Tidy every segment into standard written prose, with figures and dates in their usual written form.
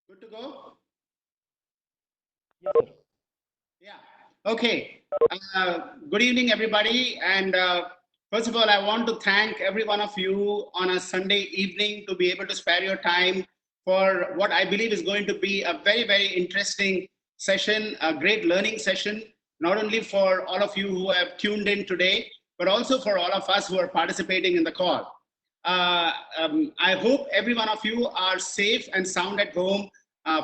Good to go? Yes, sir. Yeah. Okay. Good evening, everybody. And first of all, I want to thank every one of you on a Sunday evening to be able to spare your time for what I believe is going to be a very, very interesting session, a great learning session, not only for all of you who have tuned in today, but also for all of us who are participating in the call. I hope every one of you are safe and sound at home,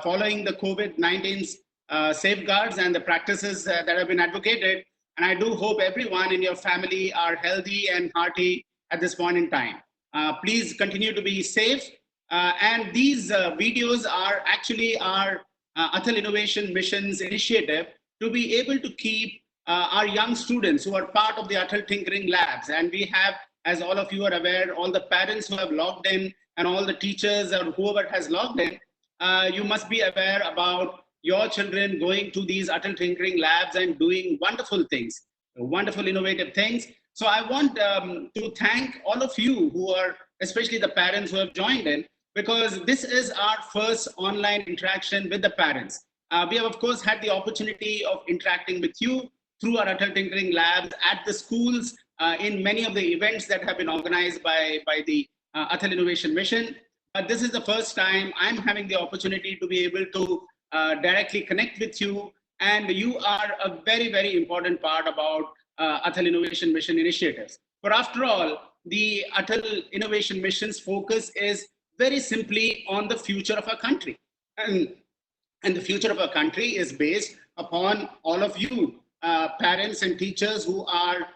following the COVID-19 safeguards and the practices that have been advocated. And I do hope everyone in your family are healthy and hearty at this point in time. Please continue to be safe. And these videos are actually our Atal Innovation Mission's initiative to be able to keep our young students who are part of the Atal Tinkering Labs. And we have, as all of you are aware, all the parents who have logged in and all the teachers or whoever has logged in, you must be aware about your children going to these Atal Tinkering Labs and doing wonderful things, wonderful innovative things. So I want to thank all of you who are, especially the parents who have joined in, because this is our first online interaction with the parents. We have, of course, had the opportunity of interacting with you through our Atal Tinkering Labs at the schools, in many of the events that have been organized by the Atal Innovation Mission. But this is the first time I'm having the opportunity to be able to directly connect with you. And you are a very, very important part about Atal Innovation Mission initiatives. For after all, the Atal Innovation Mission's focus is very simply on the future of our country. And, and the future of our country is based upon all of you, parents and teachers who are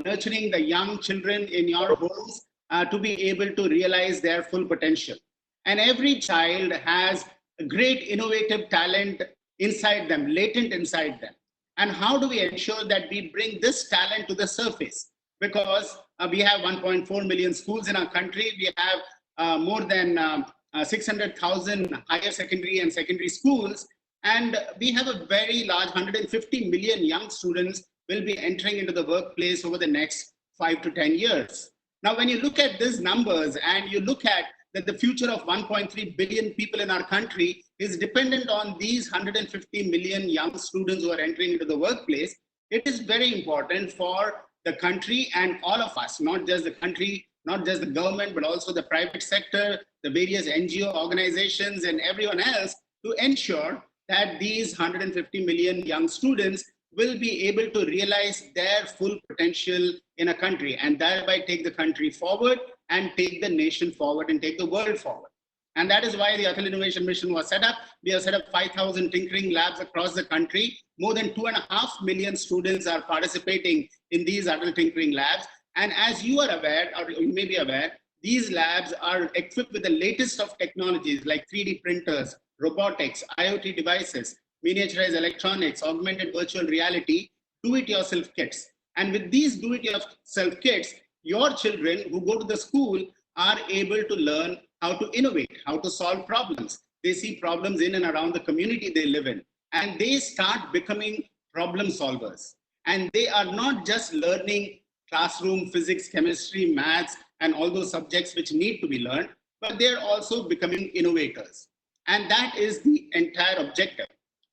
nurturing the young children in your homes to be able to realize their full potential. And every child has a great innovative talent inside them, latent inside them. And how do we ensure that we bring this talent to the surface? Because we have 1.4 million schools in our country. We have more than 600,000 higher secondary and secondary schools. And we have a very large 150 million young students will be entering into the workplace over the next 5 to 10 years. Now, when you look at these numbers and you look at that the future of 1.3 billion people in our country is dependent on these 150 million young students who are entering into the workplace, it is very important for the country and all of us, not just the country, not just the government, but also the private sector, the various NGO organizations and everyone else to ensure that these 150 million young students will be able to realize their full potential in a country and thereby take the country forward and take the nation forward and take the world forward. And that is why the Atal Innovation Mission was set up. We have set up 5,000 tinkering labs across the country. More than 2.5 million students are participating in these Atal Tinkering Labs. And as you are aware, or you may be aware, these labs are equipped with the latest of technologies like 3D printers, robotics, IoT devices, miniaturized electronics, augmented virtual reality, do-it-yourself kits. And with these do-it-yourself kits, your children who go to the school are able to learn how to innovate, how to solve problems. They see problems in and around the community they live in, and they start becoming problem solvers. And they are not just learning classroom physics, chemistry, maths, and all those subjects which need to be learned, but they're also becoming innovators. And that is the entire objective.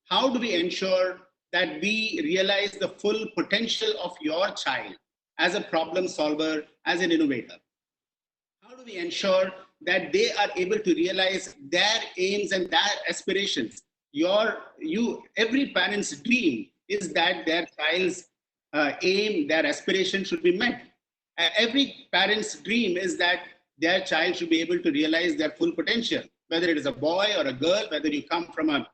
How do we ensure that we realize the full potential of your child as a problem solver, as an innovator? How do we ensure that they are able to realize their aims and their aspirations? Every parent's dream is that their child's aim, their aspiration should be met. Every parent's dream is that their child should be able to realize their full potential, whether it is a boy or a girl, whether you come from a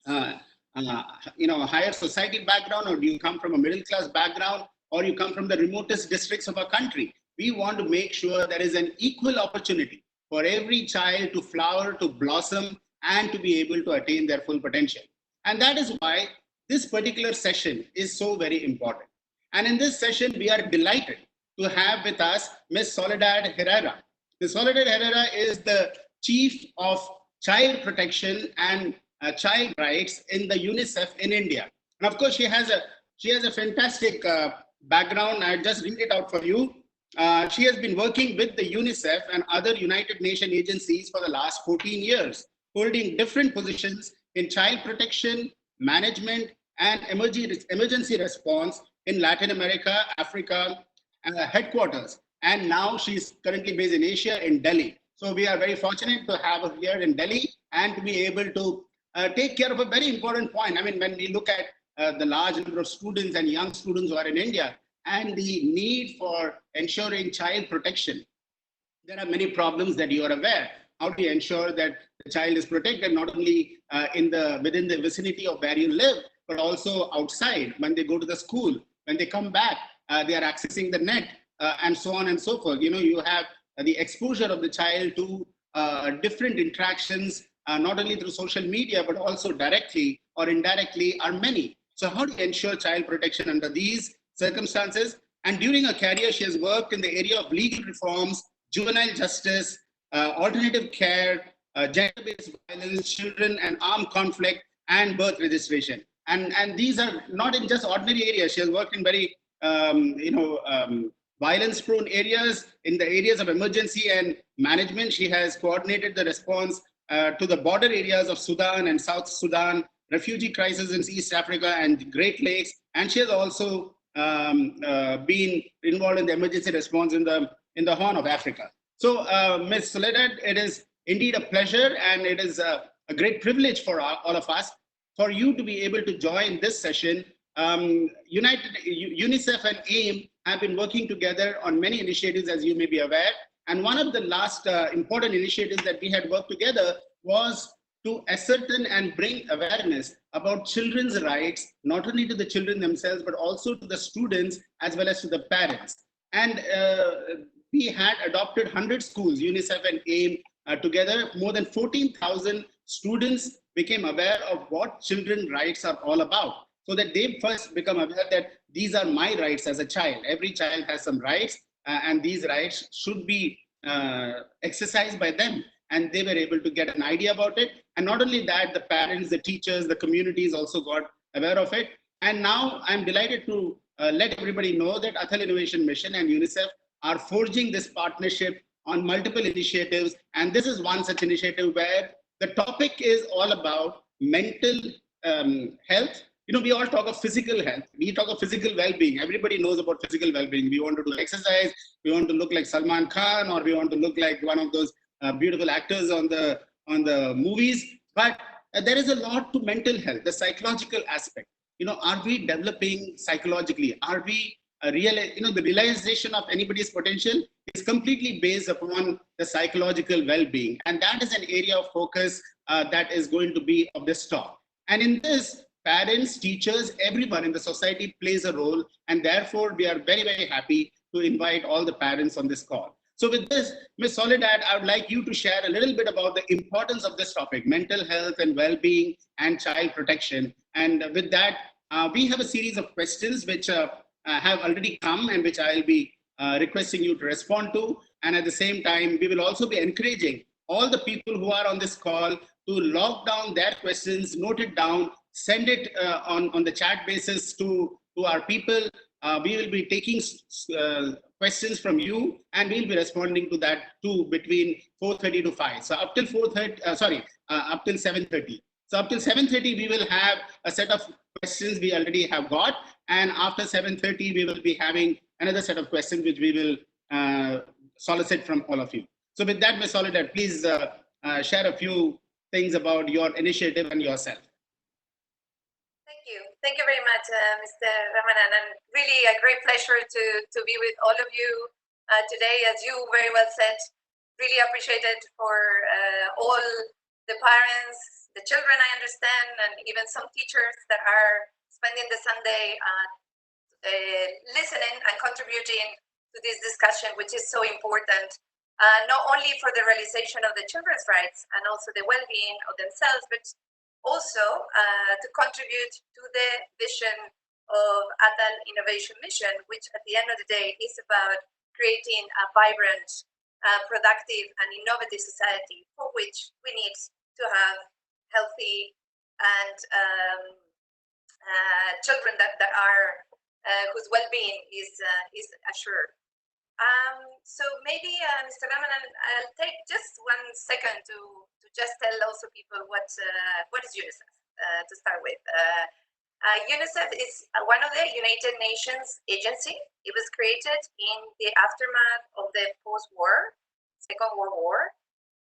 a higher society background, or do you come from a middle class background, or you come from the remotest districts of our country. We want to make sure there is an equal opportunity for every child to flower, to blossom, and to be able to attain their full potential. And that is why this particular session is so very important. And in this session, we are delighted to have with us Ms. Soledad Herrera. Ms. Soledad Herrera is the Chief of Child Protection and Child Rights in the UNICEF in India. And of course, she has a fantastic background. I just read it out for you. She has been working with the UNICEF and other United Nations agencies for the last 14 years holding different positions in child protection, management, and emergency response in Latin America, Africa, headquarters. And now she's currently based in Asia, in Delhi. So we are very fortunate to have her here in Delhi and to be able to take care of a very important point. I mean, when we look at the large number of students and young students who are in India and the need for ensuring child protection, there are many problems that you are aware. How do you ensure that the child is protected not only within the vicinity of where you live, but also outside when they go to the school, when they come back, they are accessing the net, and so on and so forth. You know, you have the exposure of the child to different interactions, not only through social media, but also directly or indirectly are many. So how do you ensure child protection under these circumstances? And during her career, she has worked in the area of legal reforms, juvenile justice, alternative care, gender-based violence, children and armed conflict, and birth registration. And these are not in just ordinary areas. She has worked in very, violence-prone areas, in the areas of emergency and management. She has coordinated the response to the border areas of Sudan and South Sudan, refugee crisis in East Africa and Great Lakes. And she has also been involved in the emergency response in the Horn of Africa. So, Ms. Soledad, it is indeed a pleasure, and it is a great privilege for all of us for you to be able to join this session. UNICEF and AIM have been working together on many initiatives, as you may be aware. And one of the last important initiatives that we had worked together was to ascertain and bring awareness about children's rights, not only to the children themselves, but also to the students as well as to the parents. And we had adopted 100 schools, UNICEF and AIM together. More than 14,000 students became aware of what children's rights are all about, so that they first become aware that these are my rights as a child. Every child has some rights, and these rights should be exercised by them. And they were able to get an idea about it. And not only that, the parents, the teachers, the communities also got aware of it. And now I'm delighted to let everybody know that Atal Innovation Mission and UNICEF are forging this partnership on multiple initiatives. And this is one such initiative where the topic is all about mental health. You know, we all talk of physical health. We talk of physical well-being. Everybody knows about physical well-being. We want to do exercise. We want to look like Salman Khan, or we want to look like one of those beautiful actors on the movies. But there is a lot to mental health, the psychological aspect. You know, are we developing psychologically? Are we the realization of anybody's potential is completely based upon the psychological well-being. And that is an area of focus that is going to be of this talk. And in this, parents, teachers, everyone in the society plays a role. And therefore, we are very, very happy to invite all the parents on this call. So with this, Ms. Soledad, I would like you to share a little bit about the importance of this topic, mental health and well-being and child protection. And with that, we have a series of questions which have already come and which I'll be requesting you to respond to. And at the same time, we will also be encouraging all the people who are on this call to log down their questions, note it down, send it on the chat basis to our people. We will be taking questions from you, and we'll be responding to that too between 4:30 to 5. So up till 4:30, up till 7:30. So up till 7:30, we will have a set of questions we already have got, and after 7:30, we will be having another set of questions which we will solicit from all of you. So with that, Ms. Soledad, please share a few things about your initiative and yourself. Thank you very much, Mr. Ramanan, and really a great pleasure to be with all of you today. As you very well said, really appreciated for all the parents, the children, I understand, and even some teachers that are spending the Sunday listening and contributing to this discussion, which is so important, not only for the realization of the children's rights and also the well-being of themselves, but also to contribute to the vision of Apl Innovation Mission, which at the end of the day is about creating a vibrant, productive, and innovative society for which we need to have healthy and children that are whose well-being is assured. So maybe, Mr. Ramanan, I'll take just 1 second to just tell also people what is UNICEF to start with. UNICEF is one of the United Nations agency. It was created in the aftermath of the post-war, Second World War,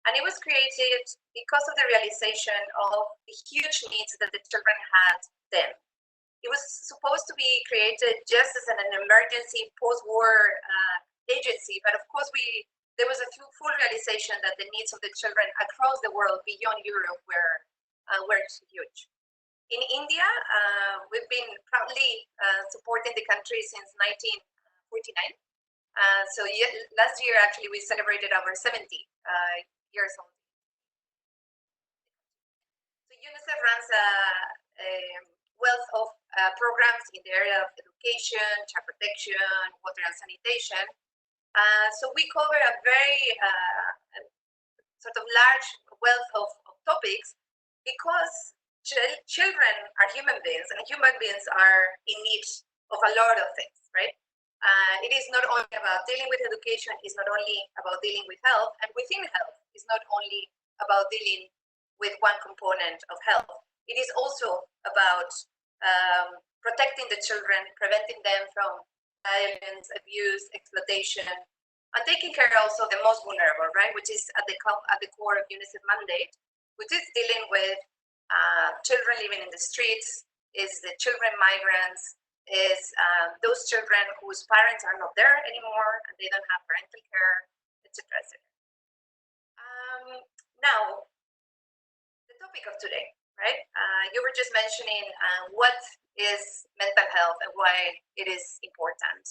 and it was created because of the realization of the huge needs that the children had then. It was supposed to be created just as an emergency post-war agency, but of course there was a full realization that the needs of the children across the world beyond Europe were huge. In India, we've been proudly supporting the country since 1949. So last year, actually, we celebrated our 70 years old. So UNICEF runs a wealth of programs in the area of education, child protection, water and sanitation. So we cover a very sort of large wealth of topics because children are human beings, and human beings are in need of a lot of things, right? It is not only about dealing with education, it's not only about dealing with health, and within health, it's not only about dealing with one component of health. It is also about protecting the children, preventing them from violence, abuse, exploitation, and taking care also of the most vulnerable, right? Which is at the core of UNICEF mandate, which is dealing with children living in the streets, is the children migrants, is those children whose parents are not there anymore and they don't have parental care, etc. Now, the topic of today, right? You were just mentioning what is mental health and why it is important.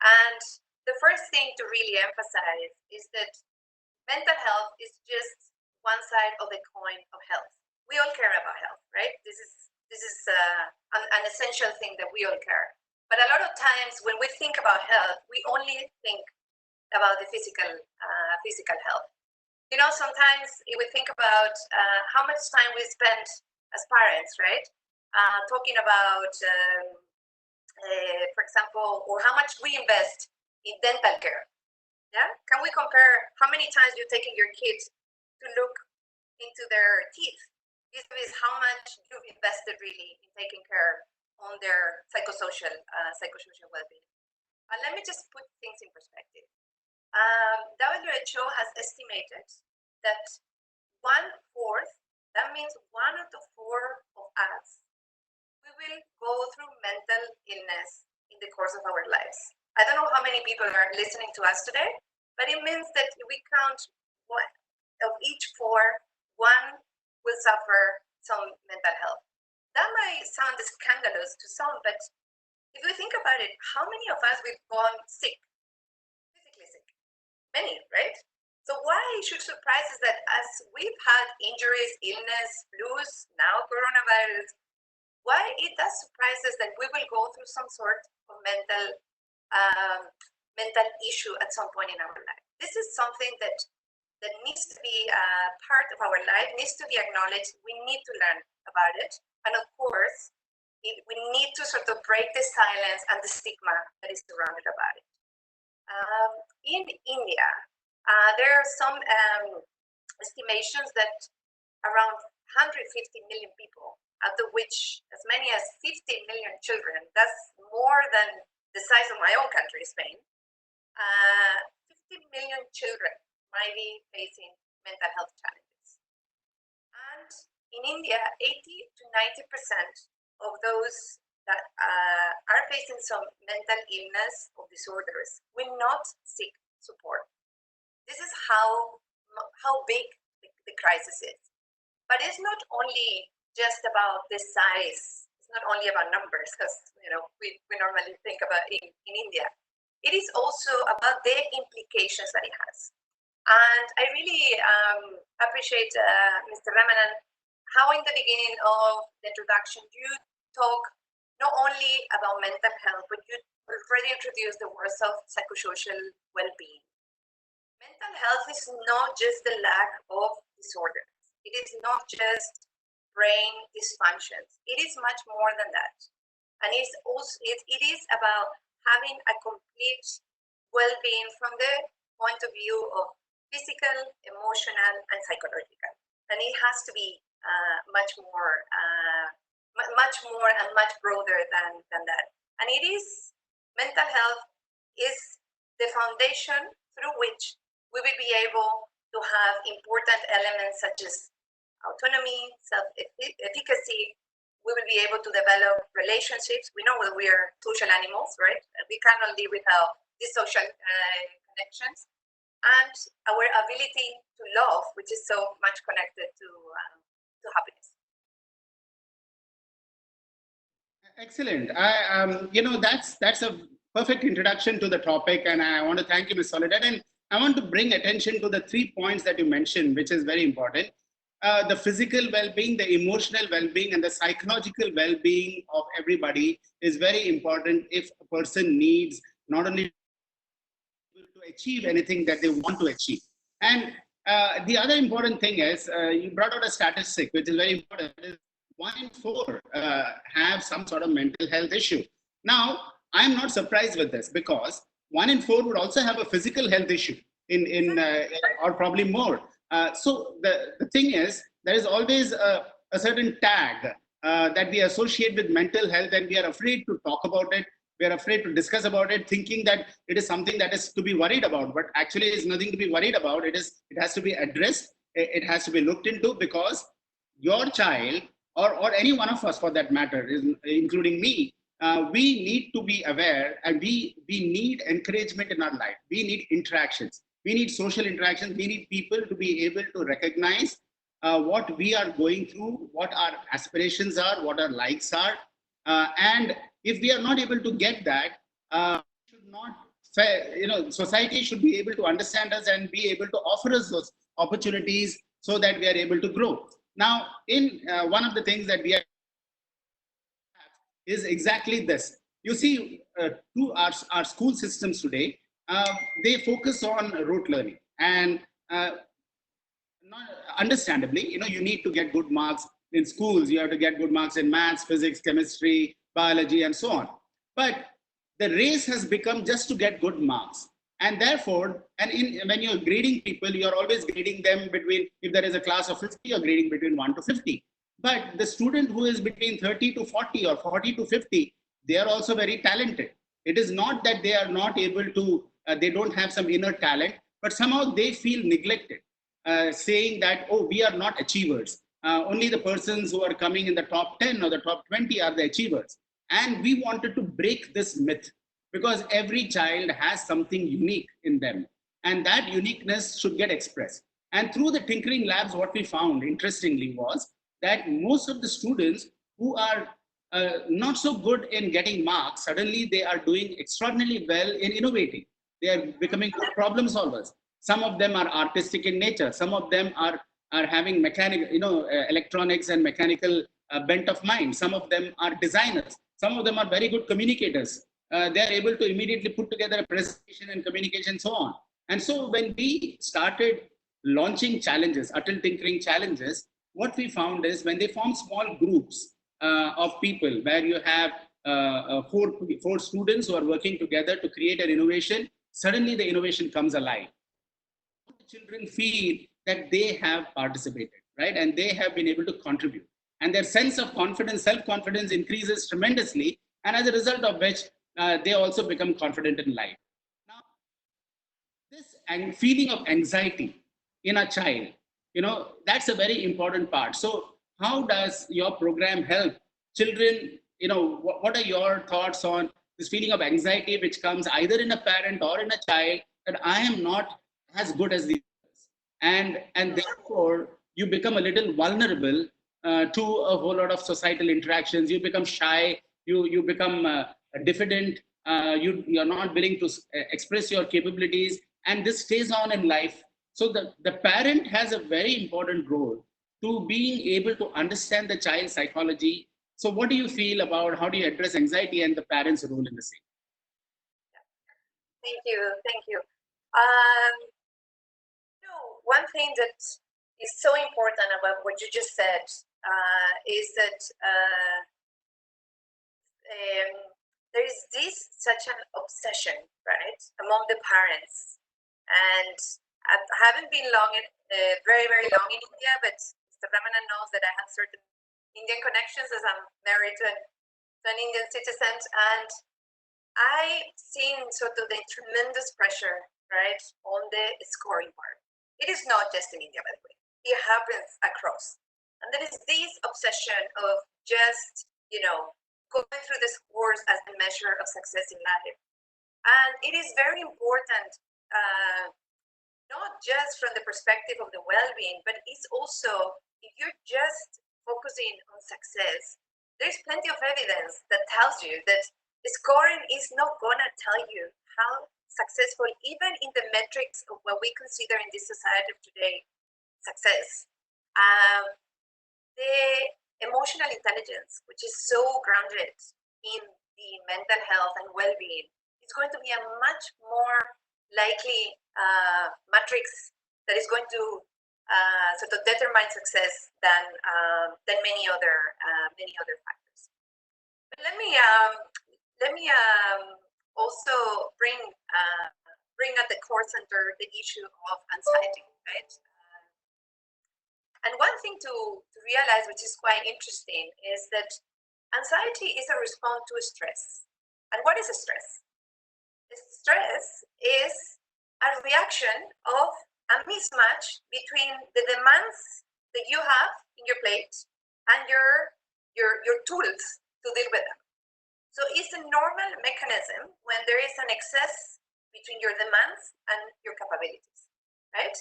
And the first thing to really emphasize is that mental health is just one side of the coin of health. We all care about health, right? This is an essential thing that we all care. But a lot of times when we think about health, we only think about the physical health. You know, sometimes we think about how much time we spend as parents, right? Talking about, for example, or how much we invest in dental care. Yeah, can we compare how many times you're taking your kids to look into their teeth? This is how much you've invested really in taking care on their psychosocial well-being. Let me just put things in perspective. WHO has estimated that 1/4, that means 1 out of 4 of us, we will go through mental illness in the course of our lives. I don't know how many people are listening to us today, but it means that if we count 1 of each 4, 1 will suffer some mental health. That might sound scandalous to some, but if we think about it, how many of us we've gone sick, physically sick? Many, right? So why it should surprise us that as we've had injuries, illness, flus, now coronavirus, why it does surprise us that we will go through some sort of mental issue at some point in our life. This is something that needs to be part of our life, needs to be acknowledged. We need to learn about it. And of course, we need to sort of break the silence and the stigma that is surrounded about it. In India, there are some estimations that around 150 million people, out of which as many as 50 million children, that's more than the size of my own country, Spain, 50 million children might be facing mental health challenges. And in India, 80 to 90% of those that are facing some mental illness or disorders will not seek support. This is how big the crisis is. But it's not only just about the size. It's not only about numbers, because we normally think about in India. It is also about the implications that it has. And I really appreciate Mr. Ramanan, how in the beginning of the introduction you talk not only about mental health, but you already introduced the words of psychosocial well-being. Mental health is not just the lack of disorders. It is not just brain dysfunctions. It is much more than that. And it is about having a complete well-being from the point of view of physical, emotional, and psychological. And it has to be much more and much broader than that. And it is, mental health is the foundation through which we will be able to have important elements such as autonomy, self-efficacy. We will be able to develop relationships. We know that we are social animals, right? We cannot live without these social connections. And our ability to love, which is so much connected to happiness. Excellent. That's a perfect introduction to the topic, and I want to thank you, Ms. Soledad. And I want to bring attention to the 3 points that you mentioned, which is very important. The physical well-being, the emotional well-being, and the psychological well-being of everybody is very important if a person needs not only to achieve anything that they want to achieve. And the other important thing is, you brought out a statistic, which is very important. Is 1 in 4 have some sort of mental health issue. Now, I'm not surprised with this because 1 in 4 would also have a physical health issue or probably more. So the thing is, there is always a certain tag that we associate with mental health, and we are afraid to talk about it. We are afraid to discuss about it, thinking that it is something that is to be worried about. But actually, it's nothing to be worried about. It has to be addressed. It has to be looked into, because your child, or any one of us for that matter, including me, we need to be aware, and we need encouragement in our life. We need interactions. We need social interactions. We need people to be able to recognize what we are going through, what our aspirations are, what our likes are. And if we are not able to get that, should not, society should be able to understand us and be able to offer us those opportunities so that we are able to grow. Now, in one of the things that we are is exactly this. You see, to our school systems today, they focus on rote learning, and not, understandably, you need to get good marks in schools. You have to get good marks in maths, physics, chemistry, biology, and so on. But the race has become just to get good marks. And therefore, when you're grading people, you're always grading them between, if there is a class of 50, you're grading between 1 to 50. But the student who is between 30 to 40 or 40 to 50, they are also very talented. It is not that they are not able to, they don't have some inner talent, but somehow they feel neglected, saying that, oh, we are not achievers. Only the persons who are coming in the top 10 or the top 20 are the achievers. And we wanted to break this myth, because every child has something unique in them, and that uniqueness should get expressed. And through the tinkering labs, what we found, interestingly, was that most of the students who are not so good in getting marks, suddenly they are doing extraordinarily well in innovating. They are becoming good problem solvers. Some of them are artistic in nature. Some of them are having mechanical, electronics and mechanical bent of mind. Some of them are designers. Some of them are very good communicators. They are able to immediately put together a presentation and communication and so on. And so when we started launching challenges, Atal Tinkering Challenges, what we found is when they form small groups of people where you have four students who are working together to create an innovation, suddenly the innovation comes alive. The children feel that they have participated, right? And they have been able to contribute. And their sense of confidence, self-confidence increases tremendously. And as a result of which, they also become confident in life. Now, this feeling of anxiety in a child, that's a very important part. So how does your program help children? What are your thoughts on this feeling of anxiety which comes either in a parent or in a child, that I am not as good as the others, and therefore you become a little vulnerable to a whole lot of societal interactions. You become shy, you become diffident, you're not willing to express your capabilities, and this stays on in life. So the parent has a very important role to being able to understand the child's psychology. So what do you feel about, how do you address anxiety and the parent's role in the same? Thank you. One thing that is so important about what you just said is that there is such an obsession, right, among the parents. And I haven't been very, very long in India, but Mr. Ramanan knows that I have certain Indian connections as I'm married to an Indian citizen. And I've seen sort of the tremendous pressure, right, on the scoring part. It is not just in India, by the way. It happens across. And there is this obsession of just, going through the scores as a measure of success in life. And it is very important, not just from the perspective of the well-being, but it's also, if you're just focusing on success, there's plenty of evidence that tells you that scoring is not going to tell you how successful, even in the metrics of what we consider in this society of today, success. The emotional intelligence, which is so grounded in the mental health and well-being, is going to be a much more likely matrix that is going to sort of determine success than many other factors. But let me also bring at the core center the issue of anxiety, right? And one thing to realize, which is quite interesting, is that anxiety is a response to stress. And what is stress? Stress is a reaction of a mismatch between the demands that you have in your plate and your tools to deal with them. So it's a normal mechanism when there is an excess between your demands and your capabilities, right?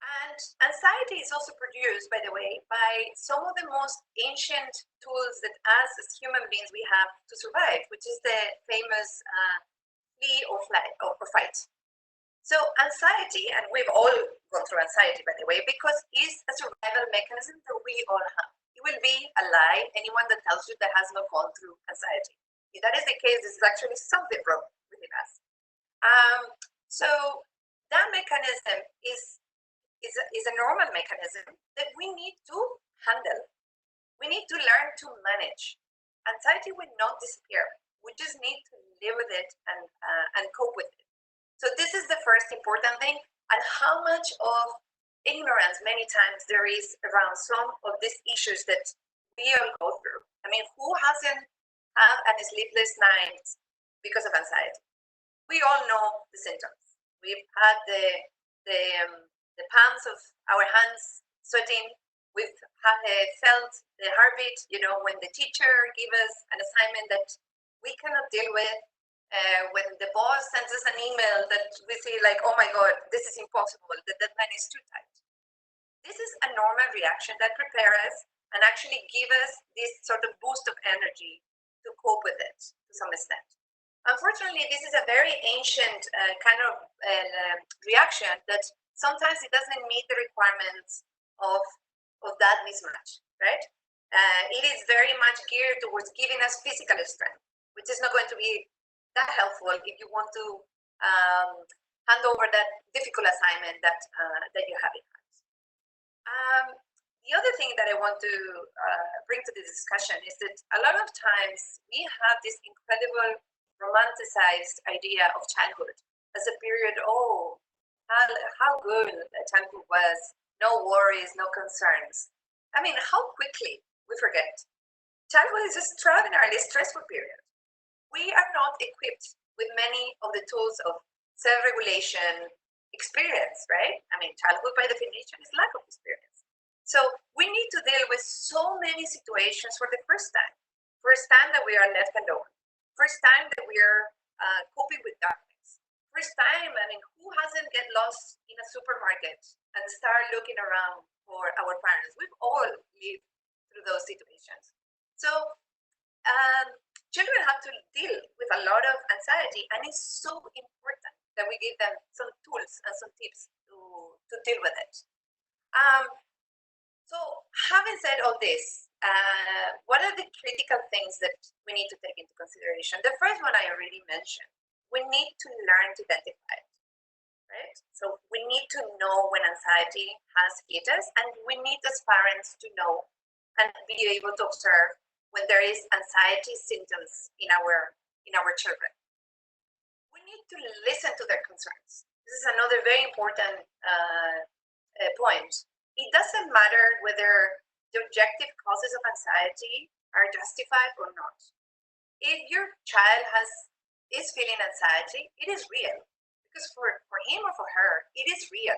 And anxiety is also produced, by the way, by some of the most ancient tools that as human beings we have to survive, which is the famous flee or fight. So anxiety, and we've all gone through anxiety, by the way, because it's a survival mechanism that we all have. It will be a lie, anyone that tells you that has not gone through anxiety. If that is the case, this is actually something wrong within us. So that mechanism is a normal mechanism that we need to handle. We need to learn to manage. Anxiety will not disappear. We just need to live with it and cope with it. So this is the first important thing, and how much of ignorance many times there is around some of these issues that we all go through. I mean, who hasn't had a sleepless night because of anxiety? We all know the symptoms. We've had the palms of our hands sweating. We've felt the heartbeat, when the teacher gives us an assignment that we cannot deal with, when the boss sends us an email that we say like, oh my God, this is impossible, the deadline is too tight. This is a normal reaction that prepares us and actually gives us this sort of boost of energy to cope with it to some extent. Unfortunately, this is a very ancient kind of reaction that sometimes it doesn't meet the requirements of that mismatch, right? It is very much geared towards giving us physical strength, which is not going to be that helpful if you want to hand over that difficult assignment that you have in hand. The other thing that I want to bring to the discussion is that a lot of times we have this incredible romanticized idea of childhood as a period, how good childhood was, no worries, no concerns. I mean, how quickly we forget. Childhood is an extraordinarily stressful period. We are not equipped with many of the tools of self-regulation experience, right? I mean, childhood by definition is lack of experience. So we need to deal with so many situations for the first time. First time that we are left alone. First time that we are coping with darkness. First time, I mean, who hasn't get lost in a supermarket and start looking around for our parents? We've all lived through those situations. So children have to deal with a lot of anxiety, and it's so important that we give them some tools and some tips to deal with it. So having said all this, what are the critical things that we need to take into consideration? The first one I already mentioned. We need to learn to identify it, right? So we need to know when anxiety has hit us, and we need as parents to know and be able to observe when there is anxiety symptoms in our in our children. We need to listen to their concerns. This is another very important point. It doesn't matter whether the objective causes of anxiety are justified or not. If your child is feeling anxiety, it is real. Because for him or for her, it is real.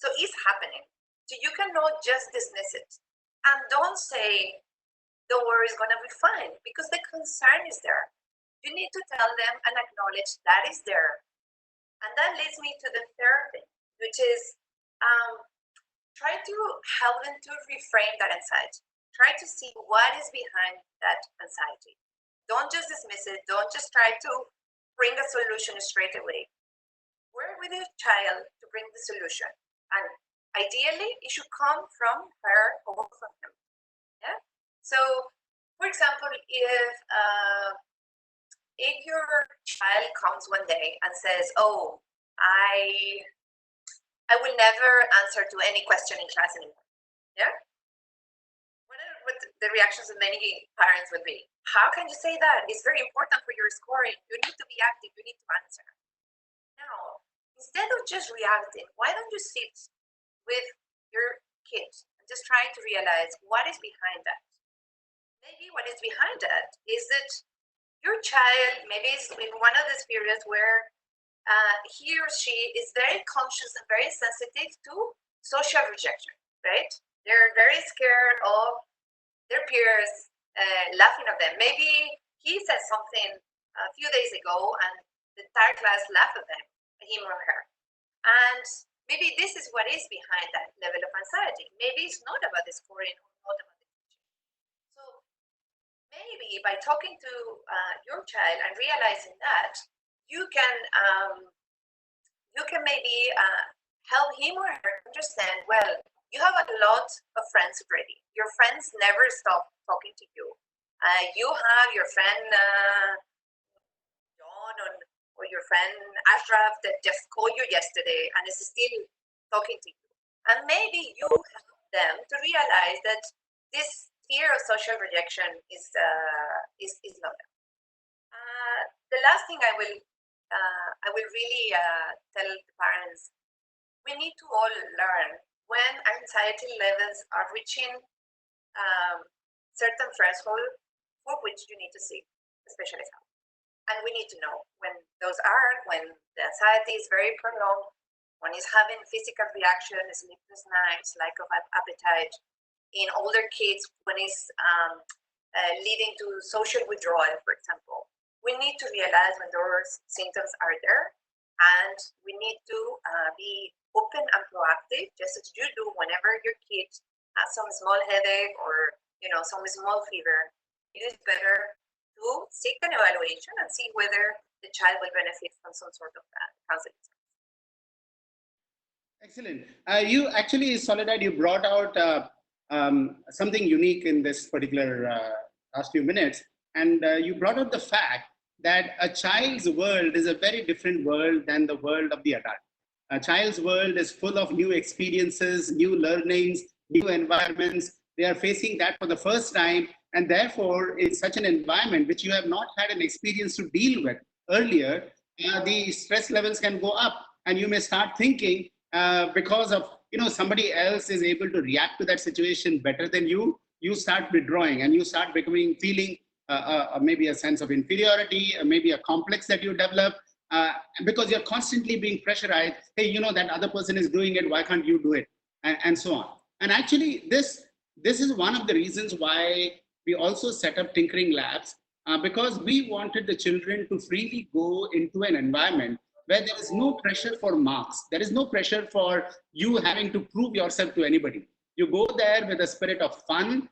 So it's happening. So you cannot just dismiss it. And don't say, don't worry, it's going to be fine, because the concern is there. You need to tell them and acknowledge that is there. And that leads me to the third thing, which is try to help them to reframe that anxiety. Try to see what is behind that anxiety. Don't just dismiss it. Don't just try to bring a solution straight away. Work with your child to bring the solution. And ideally, it should come from her or from him. Yeah. So, for example, if your child comes one day and says, "Oh, I will never answer to any question in class anymore," yeah. What the reactions of many parents would be? How can you say that? It's very important for your scoring. You need to be active. You need to answer. Now, instead of just reacting, why don't you sit with your kids and just try to realize what is behind that? Maybe what is behind that is that your child maybe is in one of those periods where he or she is very conscious and very sensitive to social rejection, right? They're very scared of their peers laughing at them. Maybe he said something a few days ago and the entire class laughed at him or her. And maybe this is what is behind that level of anxiety. Maybe it's not about the scoring or not about the teaching. So maybe by talking to your child and realizing that, you can maybe help him or her understand, well, you have a lot of friends already. Your friends never stop talking to you. You have your friend John or your friend Ashraf that just called you yesterday and is still talking to you. And maybe you help them to realize that this fear of social rejection is not there. The last thing I will really tell the parents, we need to all learn when anxiety levels are reaching certain threshold for which you need to seek specialist help. And we need to know when those are, when the anxiety is very prolonged, when it's having physical reaction, sleepless nights, lack of appetite. In older kids, when it's leading to social withdrawal, for example. We need to realize when those symptoms are there, and we need to be open and proactive, just as you do whenever your kid has some small headache or some small fever. It is better to seek an evaluation and see whether the child will benefit from some sort of counseling service. Excellent. You actually, Soledad, you brought out something unique in this particular last few minutes, and you brought out the fact that a child's world is a very different world than the world of the adult. A child's world is full of new experiences, new learnings, new environments. They are facing that for the first time, and therefore, in such an environment which you have not had an experience to deal with earlier, the stress levels can go up, and you may start thinking because of somebody else is able to react to that situation better than you. You start withdrawing, and you start feeling maybe a sense of inferiority, maybe a complex that you develop because you're constantly being pressurized. Hey, that other person is doing it, why can't you do it? And so on. And actually, this is one of the reasons why we also set up tinkering labs, because we wanted the children to freely go into an environment where there is no pressure for marks. There is no pressure for you having to prove yourself to anybody. You go there with a spirit of fun,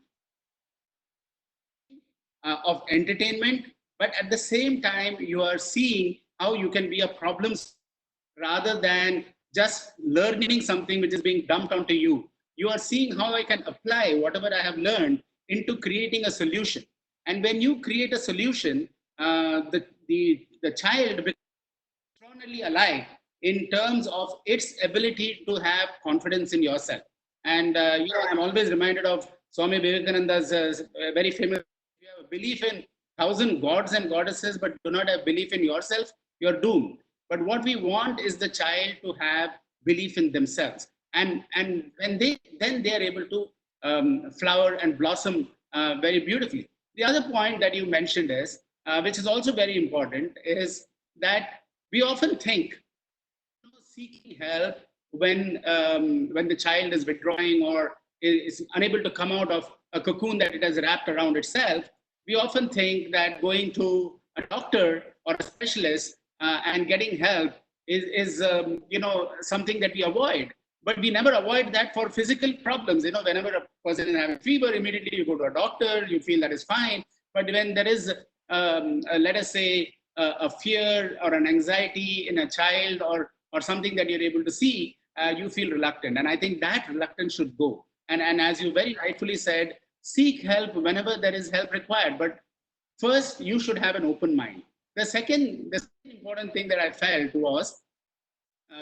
of entertainment, but at the same time, you are seeing how you can be a problem rather than just learning something which is being dumped onto you. You are seeing how I can apply whatever I have learned into creating a solution. And when you create a solution, the child becomes extraordinarily alive in terms of its ability to have confidence in yourself. And I'm always reminded of Swami Vivekananda's very famous, if you have a belief in thousand gods and goddesses but do not have belief in yourself, you're doomed. But what we want is the child to have belief in themselves, and when they are able to flower and blossom very beautifully. The other point that you mentioned is, which is also very important, is that we often think seeking help when the child is withdrawing or is unable to come out of a cocoon that it has wrapped around itself. We often think that going to a doctor or a specialist and getting help is something that we avoid. But we never avoid that for physical problems. Whenever a person is having fever, immediately you go to a doctor, you feel that is fine. But when there is, let us say, a fear or an anxiety in a child, or something that you're able to see, you feel reluctant. And I think that reluctance should go. And as you very rightfully said, seek help whenever there is help required. But first, you should have an open mind. The second important thing that I felt was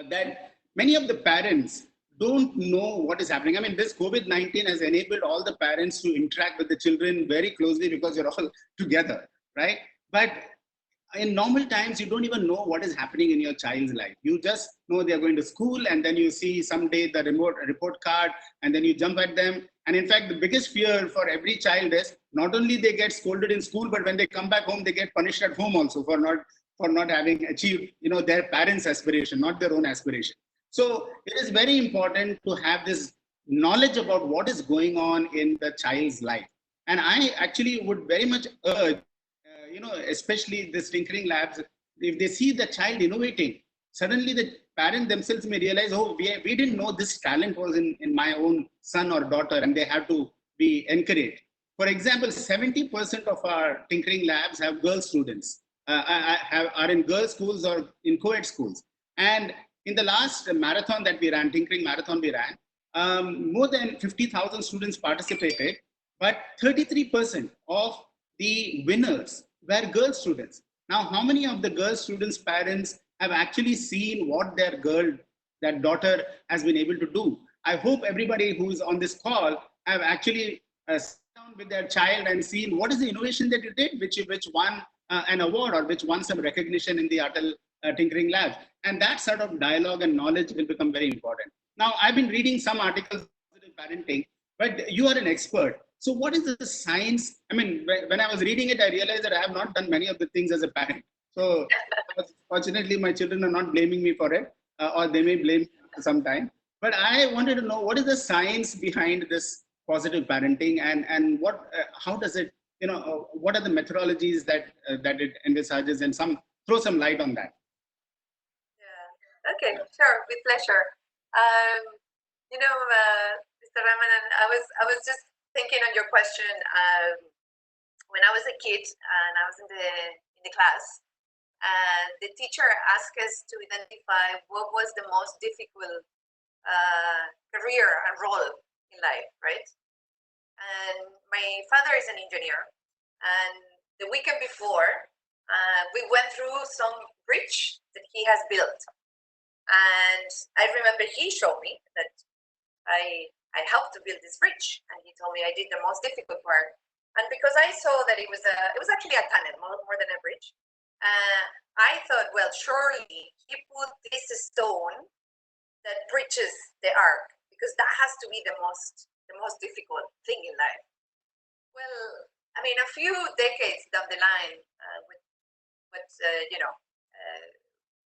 that many of the parents don't know what is happening. I mean, this COVID-19 has enabled all the parents to interact with the children very closely because you're all together, right? But in normal times, you don't even know what is happening in your child's life. You just know they're going to school, and then you see someday the remote report card, and then you jump at them. And in fact, the biggest fear for every child is not only they get scolded in school, but when they come back home, they get punished at home also for not having achieved their parents' aspiration, not their own aspiration. So it is very important to have this knowledge about what is going on in the child's life. And I actually would very much urge, especially this tinkering labs, if they see the child innovating, suddenly the parent themselves may realize, oh, we didn't know this talent was in my own son or daughter, and they have to be encouraged. For example, 70% of our tinkering labs have girl students, are in girls' schools or in co-ed schools. And in the last marathon that we ran, tinkering marathon we ran, more than 50,000 students participated, but 33% of the winners were girl students. Now, how many of the girl students' parents have actually seen what that daughter has been able to do? I hope everybody who's on this call have actually sat down with their child and seen what is the innovation that you did, which won an award or which won some recognition in the Apl Tinkering Labs. And that sort of dialogue and knowledge will become very important. Now, I've been reading some articles on positive parenting, but you are an expert. So what is the science? I mean, when I was reading it, I realized that I have not done many of the things as a parent. So fortunately, my children are not blaming me for it, or they may blame me sometime. But I wanted to know, what is the science behind this positive parenting, and how does it, what are the methodologies that it envisages, and throw some light on that. Yeah. Okay. Sure. With pleasure. Mr. Ramanan, I was just thinking on your question. When I was a kid and I was in the class, the teacher asked us to identify what was the most difficult career and role in life, right? And my father is an engineer, and the weekend before, we went through some bridge that he has built, and I remember he showed me that I helped to build this bridge, and he told me I did the most difficult part. And because I saw that it was actually a tunnel more than a bridge, I thought, well, surely he put this stone that bridges the arc, because that has to be the most difficult thing in life. Well, I mean, a few decades down the line,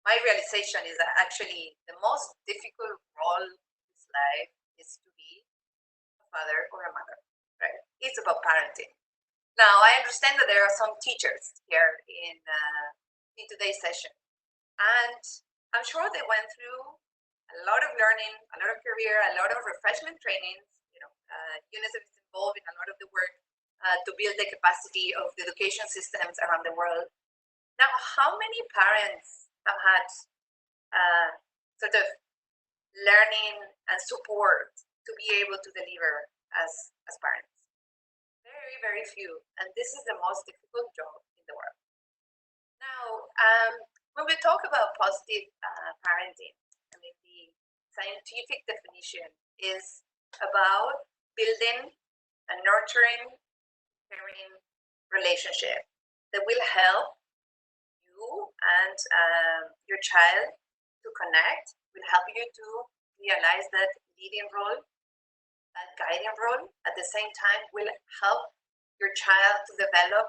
my realization is that actually the most difficult role in this life is to be a father or a mother, right? It's about parenting. Now, I understand that there are some teachers here in today's session, and I'm sure they went through a lot of learning, a lot of career, a lot of refreshment trainings. UNICEF is involved in a lot of the work to build the capacity of the education systems around the world. Now, how many parents have had sort of learning and support to be able to deliver as parents? Very, very few. And this is the most difficult job in the world. Now, when we talk about positive parenting, I mean, the scientific definition is about building a nurturing, caring relationship that will help you and your child to connect, will help you to realize that leading role, that guiding role, at the same time will help your child to develop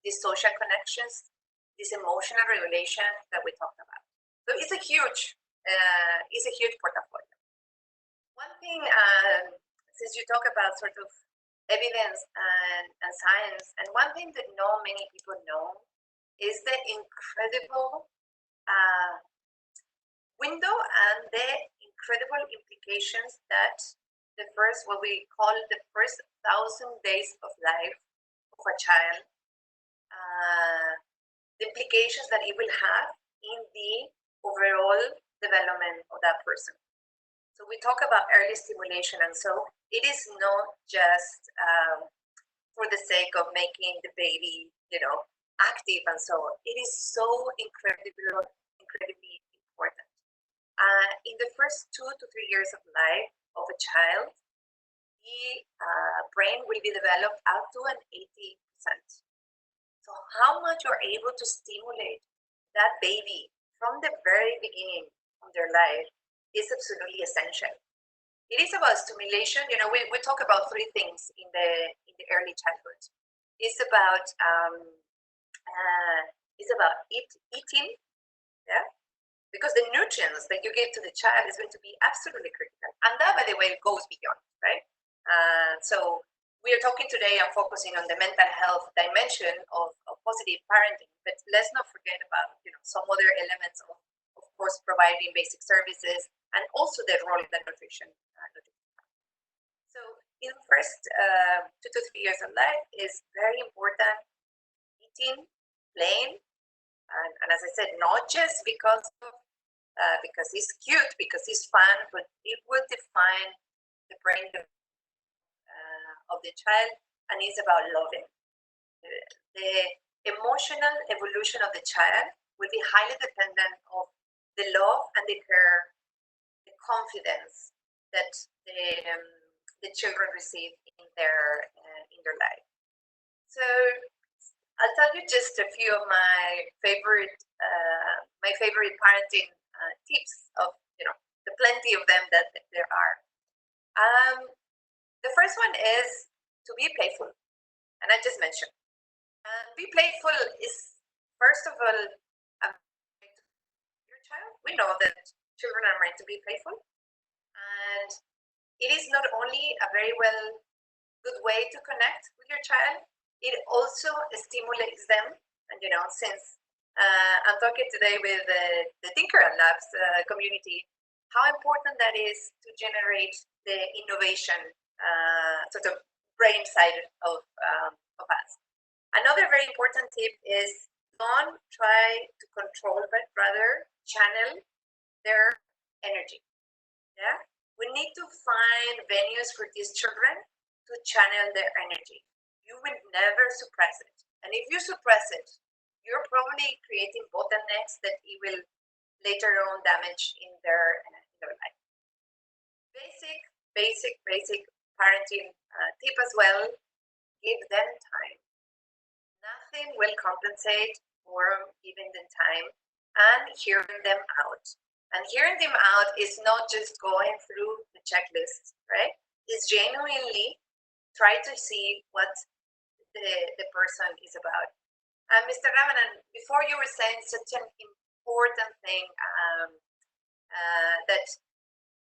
these social connections, this emotional regulation that we talked about. So it's a huge portfolio. One thing, since you talk about sort of evidence and science, and one thing that not many people know is the incredible window and the incredible implications that the first, what we call the first 1,000 days of life of a child, the implications that it will have in the overall development of that person. So we talk about early stimulation, and so it is not just for the sake of making the baby, active and so on. It is so incredibly important. In the first 2 to 3 years of life of a child, the brain will be developed up to an 80%. So how much you're able to stimulate that baby from the very beginning of their life is absolutely essential. It is about stimulation. We talk about 3 things in the early childhood. It's about eating, yeah, because the nutrients that you give to the child is going to be absolutely critical, and that, by the way, goes beyond, right? So we are talking today and focusing on the mental health dimension of positive parenting, but let's not forget about some other elements of course, providing basic services, and also the role of the nutrition. So in the first 2 to 3 years of life is very important. Eating, playing, and as I said, not just because it's cute, because it's fun, but it will define the brain of the child, and it's about loving. The emotional evolution of the child will be highly dependent of the love and the care, the confidence that the children receive in their life. So I'll tell you just a few of my favorite parenting tips of the plenty of them that there are. The first one is to be playful, and I just mentioned. Be playful is, first of all, your child. We know that children are meant to be playful, and it is not only a very good way to connect with your child, it also stimulates them. And since I'm talking today with the Tinker and Labs community, how important that is to generate the innovation sort of brain side of us. Another very important tip is don't try to control, but rather channel their energy. Yeah, we need to find venues for these children to channel their energy. You will never suppress it, and if you suppress it, you're probably creating bottlenecks that it will later on damage in their life. Basic parenting tip as well: give them time. Nothing will compensate for giving them time and hearing them out. And hearing them out is not just going through the checklist, right? It's genuinely try to see what the person is about. Mr. Ramanan, before you were saying such an important thing, that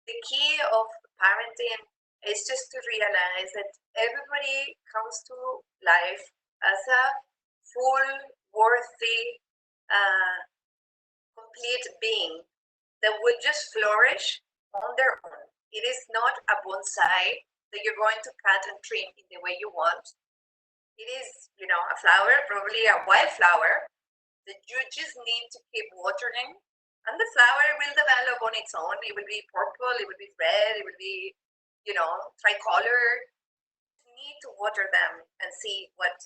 the key of parenting is just to realize that everybody comes to life as a full, worthy, complete being that will just flourish on their own. It is not a bonsai that you're going to cut and trim in the way you want. It is, a flower, probably a wildflower, that you just need to keep watering, and the flower will develop on its own. It will be purple, it will be red, it will be, tricolor. You need to water them and see what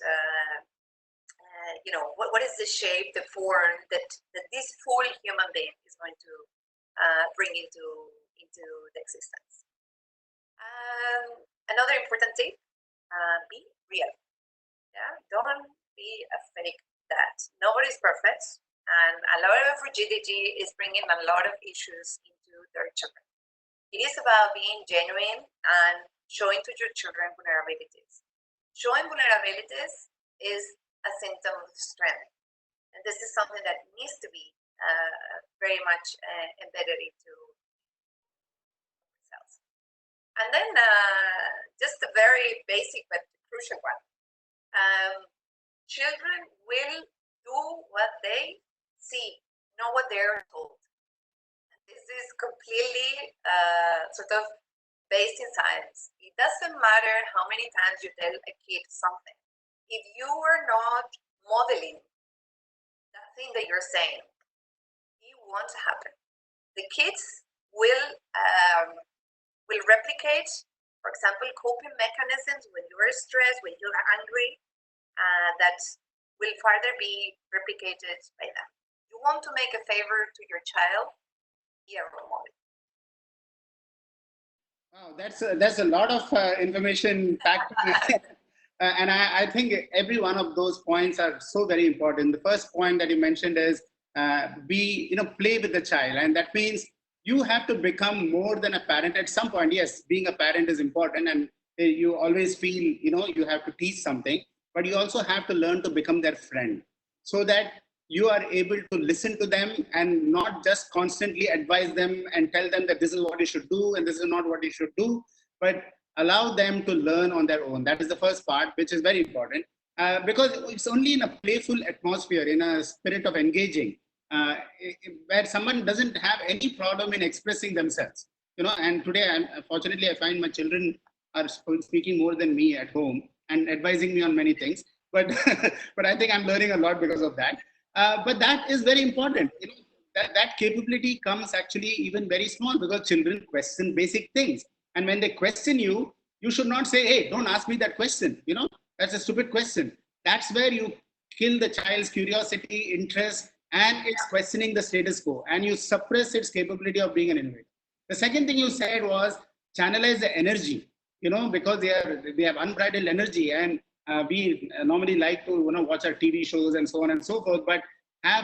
is the shape, the form that this full human being is going to bring into the existence. Another important tip: be real. Yeah, don't be a fake dad. Nobody's perfect, and a lot of rigidity is bringing a lot of issues into their children. It is about being genuine and showing to your children vulnerabilities. Showing vulnerabilities is a symptom of strength, and this is something that needs to be very much embedded into ourselves. And then just a very basic but crucial one. Children will do what they see, not what they're told. This is completely sort of based in science. It doesn't matter how many times you tell a kid something. If you are not modeling that thing that you're saying, it won't happen. The kids will replicate, for example, coping mechanisms when you are stressed, when you are angry, that will further be replicated by them. You want to make a favor to your child, be a role model. Wow, that's a lot of information packed. And I think every one of those points are so very important. The first point that you mentioned is play with the child, and that means you have to become more than a parent at some point. Yes, being a parent is important, and you always feel you have to teach something, but you also have to learn to become their friend, so that you are able to listen to them and not just constantly advise them and tell them that this is what you should do and this is not what you should do, but allow them to learn on their own. That is the first part, which is very important, because it's only in a playful atmosphere, in a spirit of engaging, where someone doesn't have any problem in expressing themselves. And today, fortunately, I find my children are speaking more than me at home and advising me on many things. But but I think I'm learning a lot because of that. But that is very important. That capability comes actually even very small, because children question basic things. And when they question you, you should not say, hey, don't ask me that question. That's a stupid question. That's where you kill the child's curiosity, interest, and it's questioning the status quo. And you suppress its capability of being an innovator. The second thing you said was channelize the energy, because they have unbridled energy. And we normally like to watch our TV shows and so on and so forth, but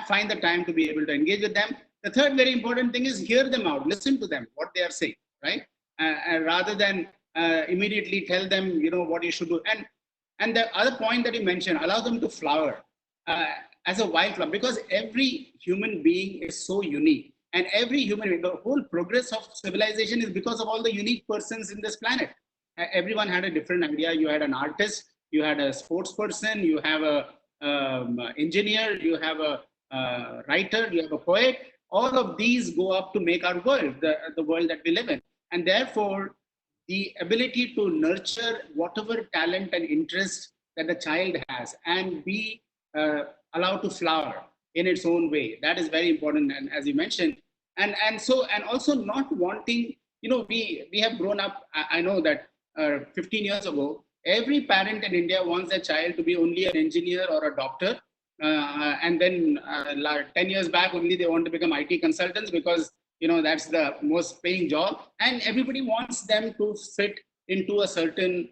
find the time to be able to engage with them. The third very important thing is hear them out, listen to them, what they are saying, right? Rather than immediately tell them, what you should do. And the other point that you mentioned, allow them to flower as a wildflower, because every human being is so unique. And every human being, the whole progress of civilization is because of all the unique persons in this planet. Everyone had a different idea. You had an artist, you had a sports person, you have a engineer, you have a writer, you have a poet. All of these go up to make our world, the world that we live in. And therefore, the ability to nurture whatever talent and interest that the child has and be allowed to flower in its own way, that is very important. And as you mentioned, and also not wanting, we have grown up. I know that 15 years ago, every parent in India wants their child to be only an engineer or a doctor. And then 10 years back, only they want to become IT consultants, because that's the most paying job. And everybody wants them to fit into a certain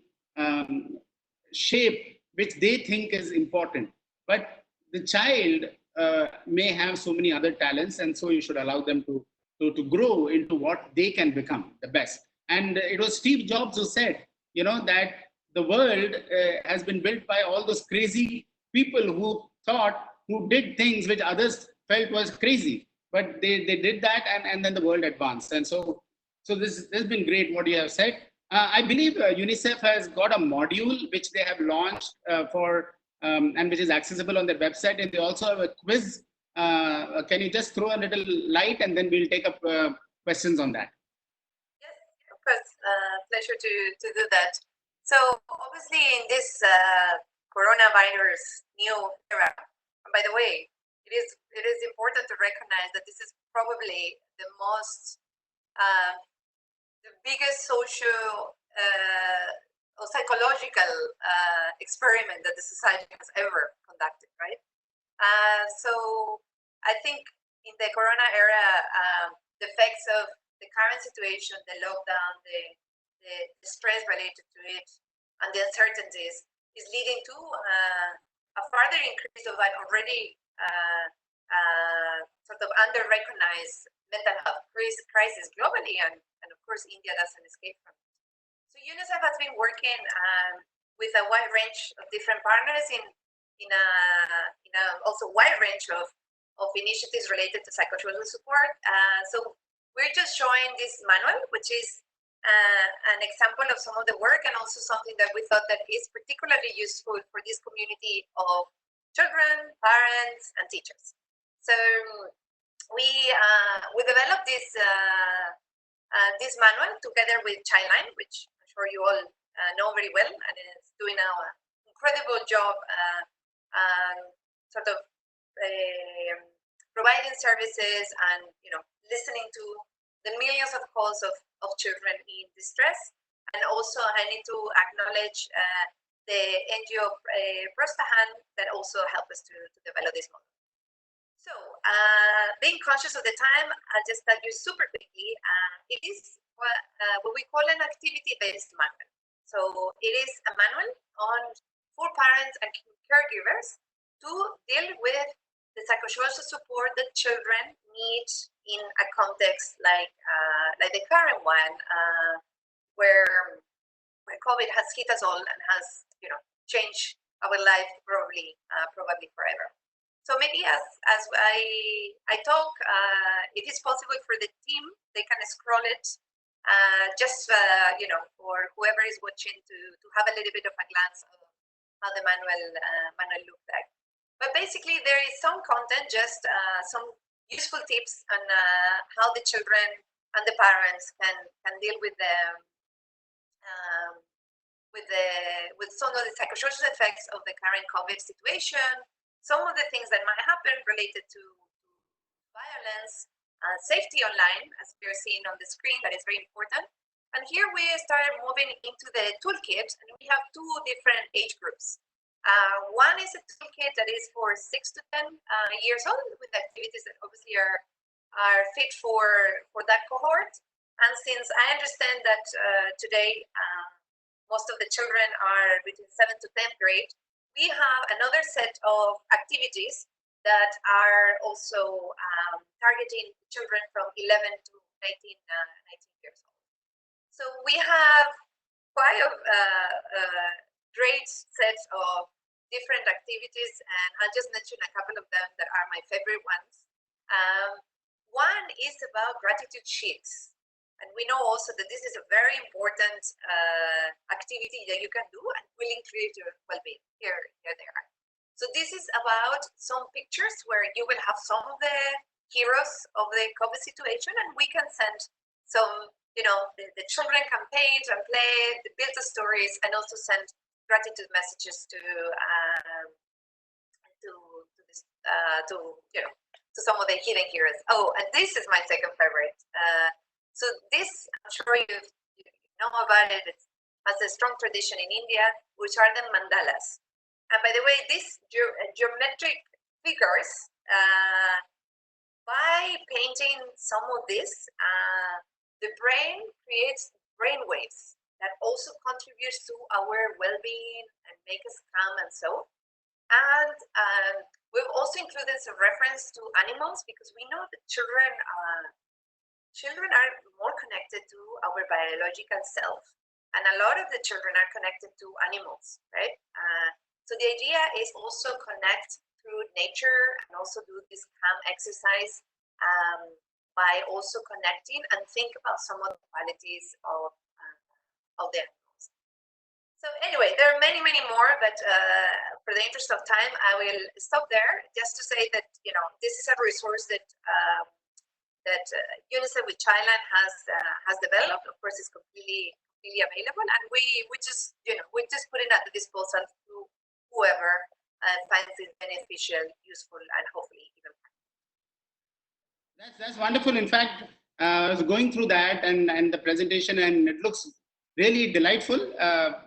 shape, which they think is important. But the child may have so many other talents, and so you should allow them to grow into what they can become the best. And it was Steve Jobs who said, that the world has been built by all those crazy people who did things which others felt was crazy, but they did that, and then the world advanced. And so this has been great what you have said. I believe UNICEF has got a module which they have launched and which is accessible on their website, and they also have a quiz. Can you just throw a little light, and then we'll take up questions on that? Yes, of course. Pleasure to do that. So obviously in this coronavirus new era, and by the way, it is important to recognize that this is probably the biggest social or psychological experiment that the society has ever conducted, right? So I think in the corona era, the effects of the current situation, the lockdown, the stress related to it, and the uncertainties is leading to a further increase of an already sort of under-recognized mental health crisis globally, and of course India doesn't escape from it. So UNICEF has been working with a wide range of different partners in a also wide range of initiatives related to psychosocial support. So we're just showing this manual, which is an example of some of the work, and also something that we thought that is particularly useful for this community of children, parents, and teachers. So we developed this this manual together with Childline, which I'm sure you all know very well, and is doing an incredible job sort of providing services and listening to the millions of calls of children in distress. And also I need to acknowledge the NGO Prostahan that also helped us to develop this model. So being conscious of the time, I'll just tell you super quickly, it is what we call an activity-based manual. So it is a manual for parents and caregivers to deal with the psychosocial support that children need in a context like the current one, where COVID has hit us all and has changed our life probably forever. So maybe as I talk, it is possible for the team, they can scroll it just for whoever is watching to have a little bit of a glance of how the manual looks like. But basically, there is some content, just some useful tips on how the children and the parents can deal with some of the psychosocial effects of the current COVID situation, some of the things that might happen related to violence, safety online, as we are seeing on the screen, that is very important. And here we start moving into the toolkit, and we have two different age groups. One is a toolkit that is for 6 to 10 years old, with activities that obviously are fit for that cohort. And since I understand that today most of the children are between 7th to 10th grade, we have another set of activities that are also targeting children from 11 to 19 years old. So we have quite a great set of different activities, and I'll just mention a couple of them that are my favorite ones. One is about gratitude sheets. And we know also that this is a very important activity that you can do and will increase your well-being. Here they are. So this is about some pictures where you will have some of the heroes of the COVID situation, and we can send some, the children can paint and play, build the stories, and also send gratitude messages to some of the hidden heroes. Oh, and this is my second favorite. So this, I'm sure you know about it. It has a strong tradition in India, which are the Mandalas. And by the way, these geometric figures, by painting some of this, the brain creates brain waves that also contributes to our well-being and make us calm and so. And we've also included some reference to animals, because we know that children are more connected to our biological self, and a lot of the children are connected to animals, right? So the idea is also connect through nature and also do this calm exercise by also connecting and think about some of the qualities of the animals. So anyway, there are many more, but for the interest of time, I will stop there just to say that this is a resource that UNICEF with Childline has developed. Of course, it's completely available, and we just put it at the disposal to whoever finds it beneficial, useful, and hopefully even fun. That's wonderful. In fact, I was going through that and the presentation, and it looks really delightful,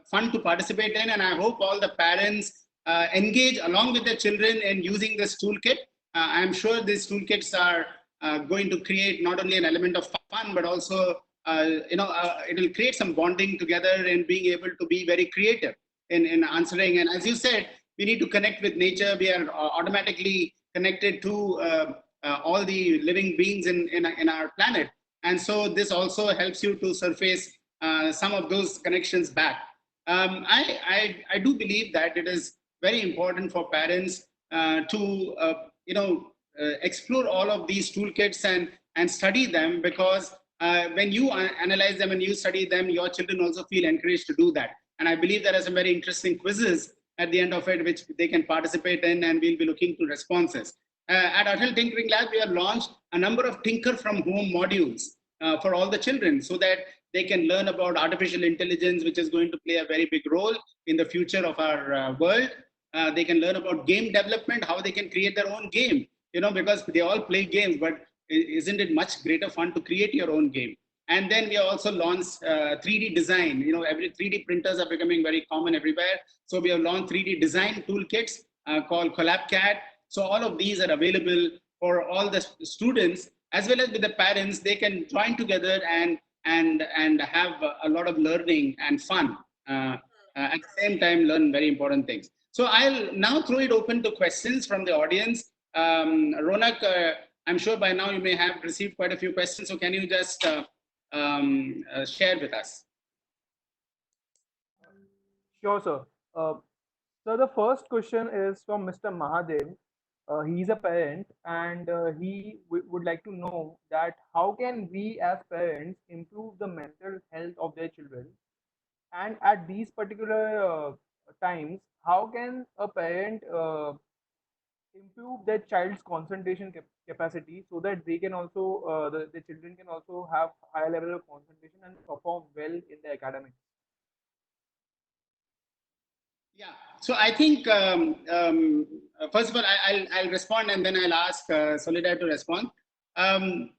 fun to participate in, and I hope all the parents engage along with their children in using this toolkit. I'm sure these toolkits are going to create not only an element of fun, but also it will create some bonding together and being able to be very creative in answering. And as you said, we need to connect with nature. We are automatically connected to all the living beings in our planet. And so this also helps you to surface some of those connections back. I do believe that it is very important for parents to explore all of these toolkits and study them, because when you analyze them and you study them, your children also feel encouraged to do that. And I believe there are some very interesting quizzes at the end of it, which they can participate in, and we'll be looking to responses. At Atal Tinkering Lab, we have launched a number of Tinker from Home modules for all the children, so that they can learn about artificial intelligence, which is going to play a very big role in the future of our world. They can learn about game development, how they can create their own game, because they all play games, but isn't it much greater fun to create your own game? And then we also launched 3D design. Every 3D printers are becoming very common everywhere. So we have launched 3D design toolkits called CollabCAD. So all of these are available for all the students, as well as with the parents. They can join together and have a lot of learning and fun. At the same time, learn very important things. So I'll now throw it open to questions from the audience. Ronak, I'm sure by now you may have received quite a few questions. So can you just share with us? Sure, sir. So the first question is from Mr. Mahadev. He's a parent, and he would like to know that how can we as parents improve the mental health of their children, and at these particular times, how can a parent improve their child's concentration capacity, so that they can also the children can also have higher level of concentration and perform well in the academics. Yeah. So I think first of all, I'll respond, and then I'll ask Soledad to respond. Um,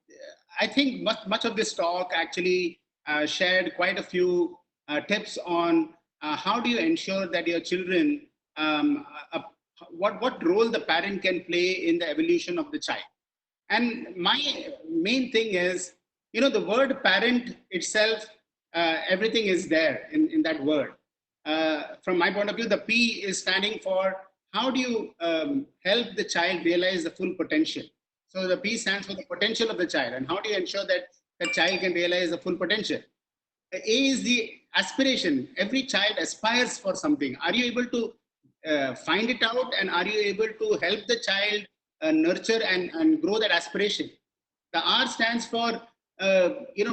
I think much of this talk actually shared quite a few tips on how do you ensure that your children, what role the parent can play in the evolution of the child. And my main thing is, the word parent itself, everything is there in that word. From my point of view, the P is standing for how do you help the child realize the full potential. So the P stands for the potential of the child, and how do you ensure that the child can realize the full potential. A is the aspiration. Every child aspires for something. Are you able to find it out, and are you able to help the child nurture and grow that aspiration? The R stands for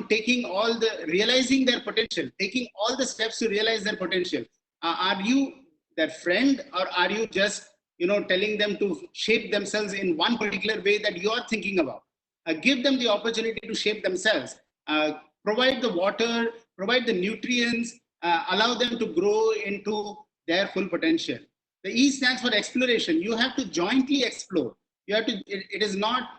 taking all the realizing their potential, taking all the steps to realize their potential. Are you their friend, or are you just telling them to shape themselves in one particular way that you are thinking about? Give them the opportunity to shape themselves. Provide the water, provide the nutrients, allow them to grow into their full potential. The E stands for exploration. You have to jointly explore. You have to. It is not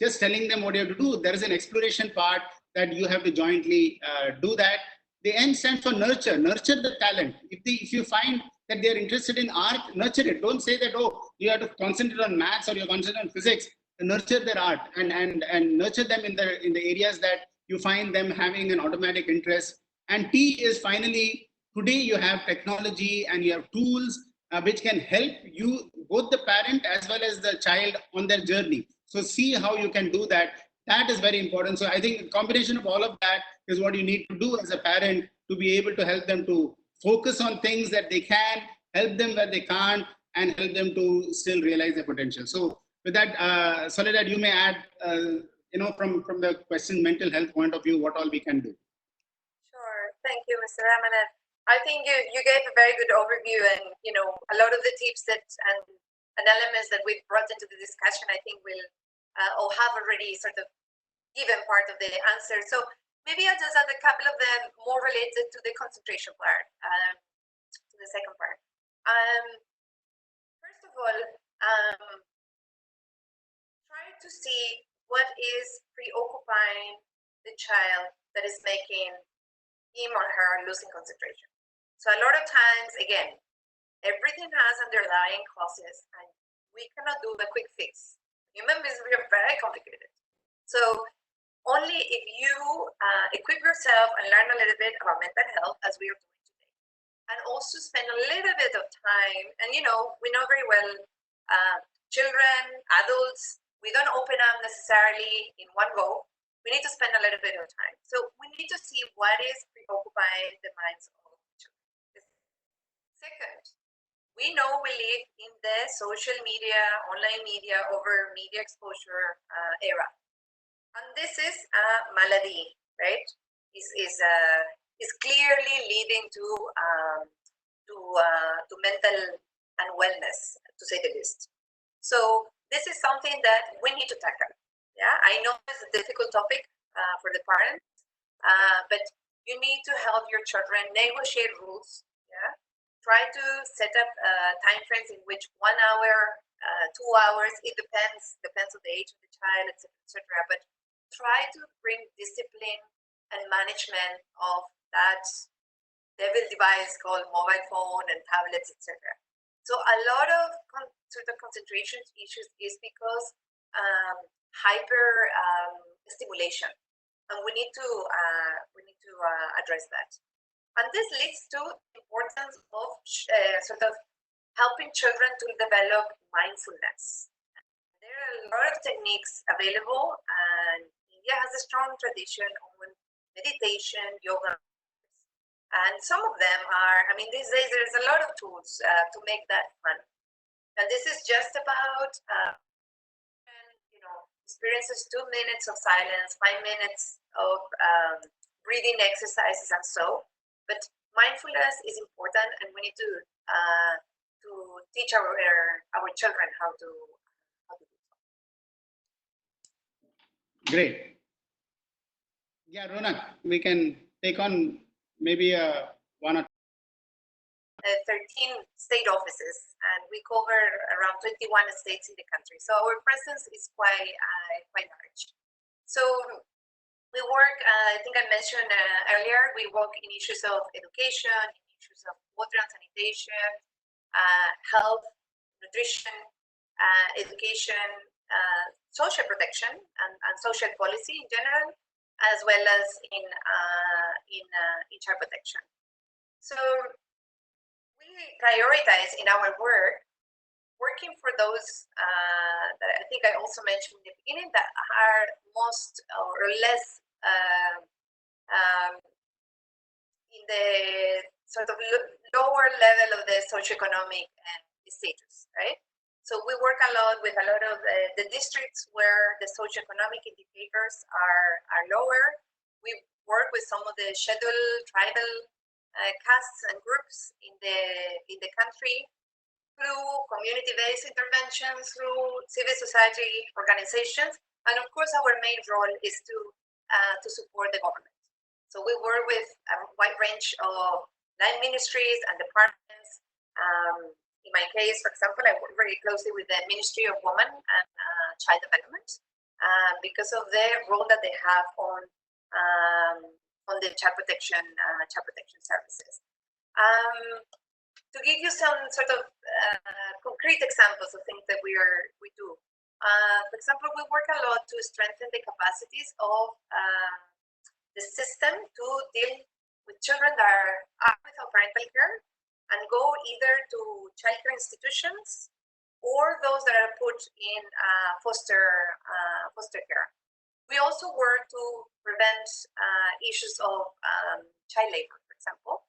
just telling them what you have to do. There is an exploration part that you have to jointly do that. The N stands for nurture. Nurture the talent. If you find that they are interested in art, nurture it. Don't say that, oh, you have to concentrate on maths or you concentrate on physics. Nurture their art and nurture them in the areas that you find them having an automatic interest. And T is finally, today you have technology and you have tools which can help you, both the parent as well as the child, on their journey. So see how you can do that. That is very important. So I think a combination of all of that is what you need to do as a parent, to be able to help them to focus on things that they can, help them where they can't, and help them to still realize their potential. So with that, Soledad, you may add, from the question mental health point of view, what all we can do. Sure. Thank you, Mr. Ramanan. I think you gave a very good overview, and a lot of the tips and elements that we've brought into the discussion, I think will or have already sort of given part of the answer. So maybe I'll just add a couple of them more related to the concentration part, to the second part. First of all, try to see what is preoccupying the child that is making him or her losing concentration. So a lot of times, again, everything has underlying causes, and we cannot do the quick fix. Human beings, we are very complicated. So only if you equip yourself and learn a little bit about mental health, as we are doing today, and also spend a little bit of time. And we know very well, children, adults, we don't open up necessarily in one go. We need to spend a little bit of time. So we need to see what is preoccupying the minds of children. Second, we know we live in the social media, online media, over media exposure era. And this is a malady, right? Is clearly leading to mental unwellness, to say the least. So this is something that we need to tackle. Yeah, I know it's a difficult topic for the parents, but you need to help your children negotiate rules. Yeah, try to set up time frames in which 1 hour, 2 hours. It depends on the age of the child, etc. But try to bring discipline and management of that devil device called mobile phone and tablets, etc. So a lot of sort of concentration issues is because hyper stimulation, and we need to address that. And this leads to the importance of sort of helping children to develop mindfulness. There are a lot of techniques available, and India has a strong tradition on meditation, yoga, and some of them are, I mean, these days there's a lot of tools to make that fun. And this is just about, experiences 2 minutes of silence, 5 minutes of breathing exercises and so. But mindfulness is important, and we need to teach our children how to do so. Great. Yeah, Ronak, we can take on maybe one or 13 state offices, and we cover around 21 states in the country. So our presence is quite large. So we work, I think I mentioned earlier, we work in issues of education, in issues of water and sanitation, health, nutrition, education, social protection, and social policy in general, as well as in child protection. So we prioritize in our work working for those that I think I also mentioned in the beginning that are most or less in the sort of lower level of the socioeconomic status, right? So we work a lot with a lot of the districts where the socioeconomic indicators are lower. We work with some of the scheduled tribal castes and groups in the country through community-based interventions, through civil society organizations, and of course our main role is to support the government. So we work with a wide range of line ministries and departments. In my case, for example, I work very closely with the Ministry of Women and Child Development because of the role that they have on the child protection services. To give you some sort of concrete examples of things that we do. For example, we work a lot to strengthen the capacities of the system to deal with children that are without parental care and go either to childcare institutions or those that are put in foster care. We also work to prevent issues of child labor, for example,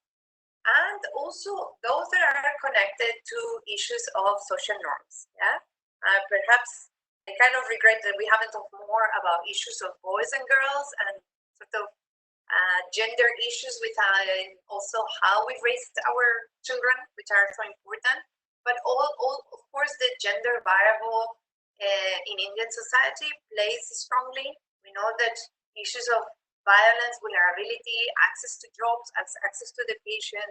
and also those that are connected to issues of social norms. Yeah, perhaps I kind of regret that we haven't talked more about issues of boys and girls and sort of gender issues with also how we raised our children, which are so important. But all of course, the gender variable in Indian society plays strongly. We know that issues of violence, vulnerability, access to jobs, access to education,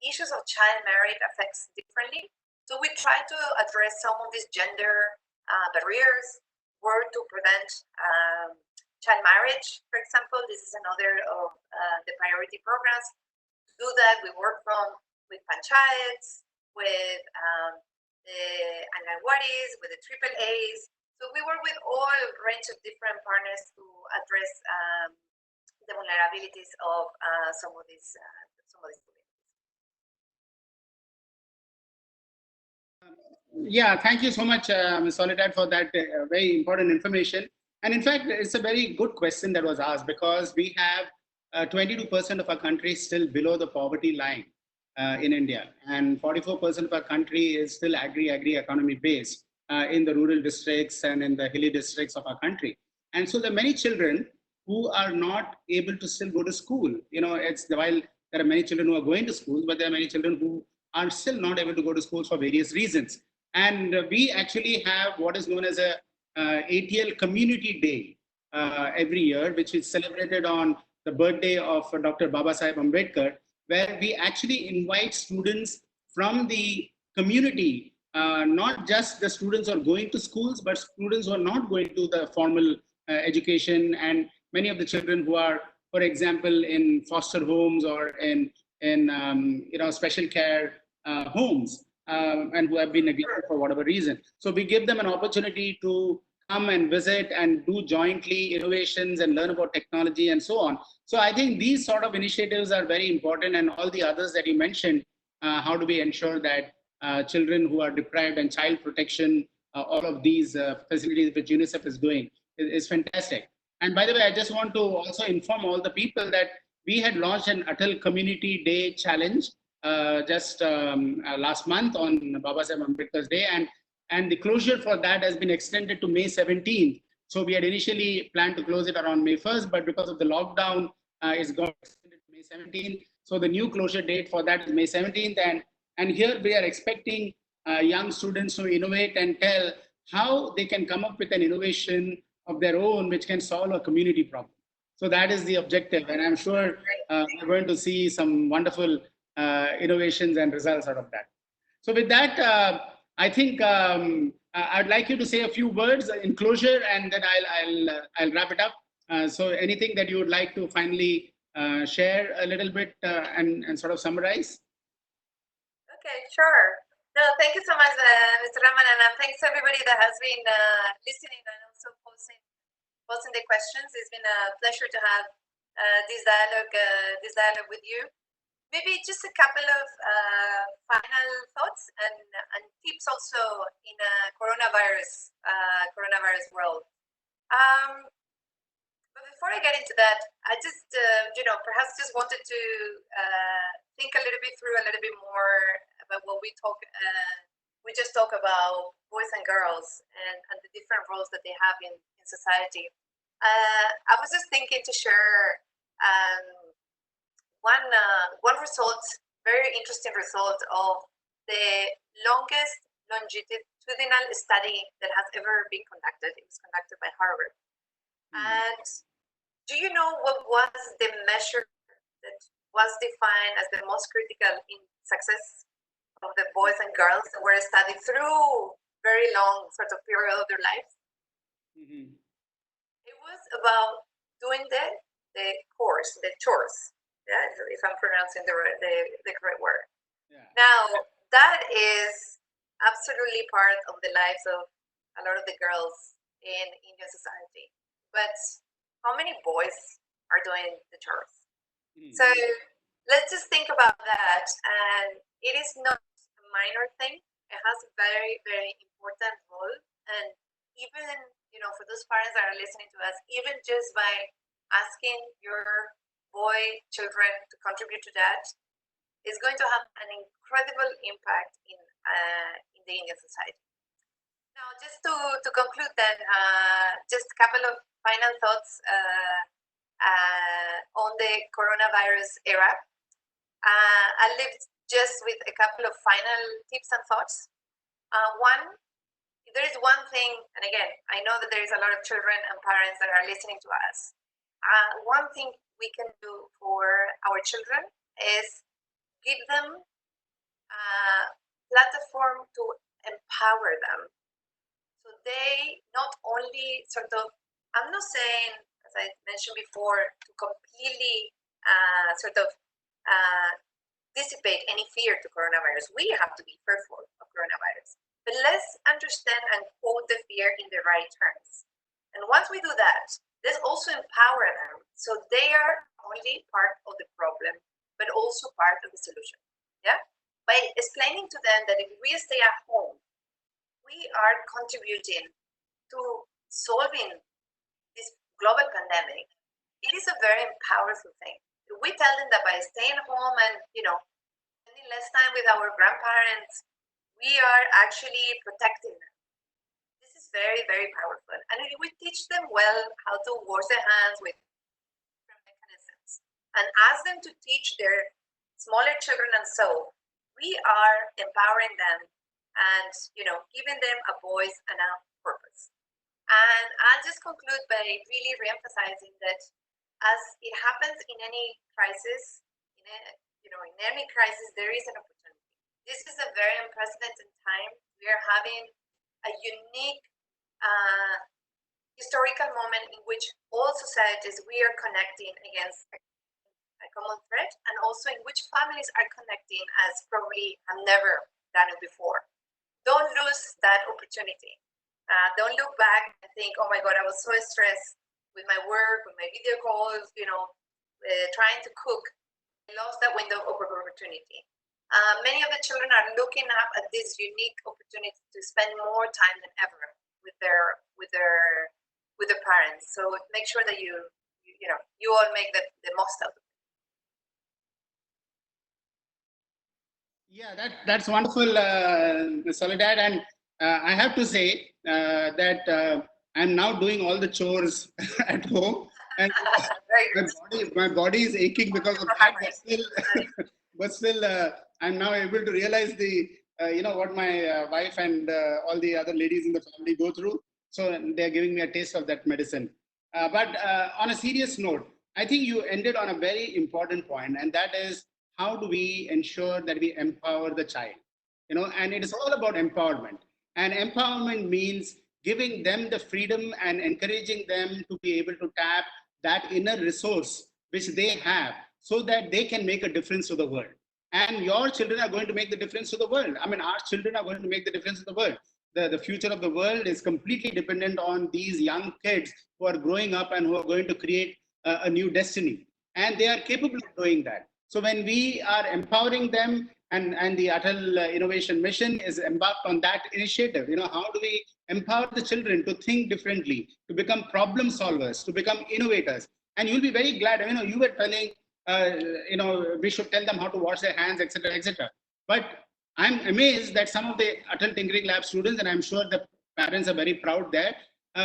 issues of child marriage affects differently. So we try to address some of these gender barriers, work to prevent child marriage, for example. This is another of the priority programs. To do that, we work with panchayats, with the Anganwadis, with the AAAs. So we work with all range of different partners to address the vulnerabilities of some of these communities. Yeah, thank you so much, Ms. Soledad, for that very important information. And in fact, it's a very good question that was asked, because we have 22% of our country still below the poverty line in India, and 44% of our country is still agri economy based in the rural districts and in the hilly districts of our country. And so there are many children who are not able to still go to school. You know, it's while there are many children who are going to school, but there are many children who are still not able to go to school for various reasons. And we actually have what is known as a ATL Community Day every year, which is celebrated on the birthday of Dr. Babasaheb Ambedkar, where we actually invite students from the community, not just the students who are going to schools, but students who are not going to the formal education, and many of the children who are, for example, in foster homes or in special care homes, and who have been neglected for whatever reason. So we give them an opportunity to come and visit and do jointly innovations and learn about technology and so on. So I think these sort of initiatives are very important, and all the others that you mentioned, how do we ensure that children who are deprived, and child protection, all of these facilities which UNICEF is doing is fantastic. And by the way, I just want to also inform all the people that we had launched an Apl Community Day challenge just last month on Babasaheb Ambedkar's Day, and the closure for that has been extended to May 17th. So we had initially planned to close it around May 1st, but because of the lockdown, it's got extended to May 17th. So the new closure date for that is May 17th, and here we are expecting young students to innovate and tell how they can come up with an innovation of their own which can solve a community problem. So that is the objective, and I'm sure we're going to see some wonderful innovations and results out of that. So with that, I think I'd like you to say a few words in closure, and then I'll wrap it up. So anything that you would like to finally share a little bit and sort of summarize? Okay, sure. No, thank you so much, Mr. Ramanan, and thanks everybody that has been listening and also posting the questions. It's been a pleasure to have this dialogue with you. Maybe just a couple of final thoughts and tips also in a coronavirus world. But before I get into that, I just perhaps just wanted to think a little bit through a little bit more about what we talk. We just talk about boys and girls and the different roles that they have in society. I was just thinking to share one result, very interesting result of the longest longitudinal study that has ever been conducted. It was conducted by Harvard. And do you know what was the measure that was defined as the most critical in success of the boys and girls that were studied through very long sort of period of their lives? Mm-hmm. It was about doing the chores, yeah, if I'm pronouncing the correct word. Yeah. Now, that is absolutely part of the lives of a lot of the girls in Indian society. But how many boys are doing the chores? Mm-hmm. So let's just think about that. And it is not a minor thing. It has a very, very important role. And even, for those parents that are listening to us, even just by asking your boy children to contribute to that is going to have an incredible impact in the Indian society. Now, just to conclude then, just a couple of final thoughts on the coronavirus era. I'll leave just with a couple of final tips and thoughts. One, if there is one thing, and again, I know that there is a lot of children and parents that are listening to us. One thing we can do for our children is give them a platform to empower them. So they not only sort of, I'm not saying, as I mentioned before, to completely dissipate any fear to coronavirus. We have to be fearful of coronavirus. But let's understand and quote the fear in the right terms. And once we do that, let's also empower them so they are only part of the problem, but also part of the solution. Yeah? By explaining to them that if we stay at home we are contributing to solving this global pandemic, it is a very powerful thing. We tell them that by staying home and spending less time with our grandparents, we are actually protecting them. This is very, very powerful. And we teach them well how to wash their hands with different mechanisms and ask them to teach their smaller children, and so we are empowering them and giving them a voice and a purpose. And I'll just conclude by really reemphasizing that as it happens in any crisis, in any crisis, there is an opportunity. This is a very unprecedented time. We are having a unique historical moment in which all societies, we are connecting against a common threat, and also in which families are connecting as probably have never done it before. Don't lose that opportunity. Don't look back and think, oh my God, I was so stressed with my work, with my video calls, trying to cook. I lost that window of opportunity. Many of the children are looking up at this unique opportunity to spend more time than ever with their parents. So make sure that you all make the most of it. Yeah, that's wonderful, Soledad. And I have to say that I'm now doing all the chores at home, and my body is aching because of that. But still, I'm now able to realize the what my wife and all the other ladies in the family go through. So they're giving me a taste of that medicine. But on a serious note, I think you ended on a very important point, and that is, how do we ensure that we empower the child? And it is all about empowerment. And empowerment means giving them the freedom and encouraging them to be able to tap that inner resource which they have, so that they can make a difference to the world. And your children are going to make the difference to the world. I mean, our children are going to make the difference to the world. The future of the world is completely dependent on these young kids who are growing up and who are going to create a new destiny. And they are capable of doing that. So when we are empowering them, and the Atal Innovation Mission is embarked on that initiative, how do we empower the children to think differently, to become problem solvers, to become innovators? And you'll be very glad, you were telling, we should tell them how to wash their hands, etc., etc. But I'm amazed that some of the Atal Tinkering Lab students, and I'm sure the parents are very proud there,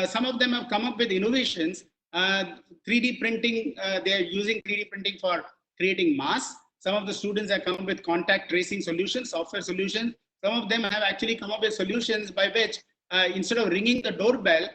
some of them have come up with innovations. 3D printing, they're using 3D printing for creating masks. Some of the students have come up with contact tracing solutions, software solutions. Some of them have actually come up with solutions by which, instead of ringing the doorbell,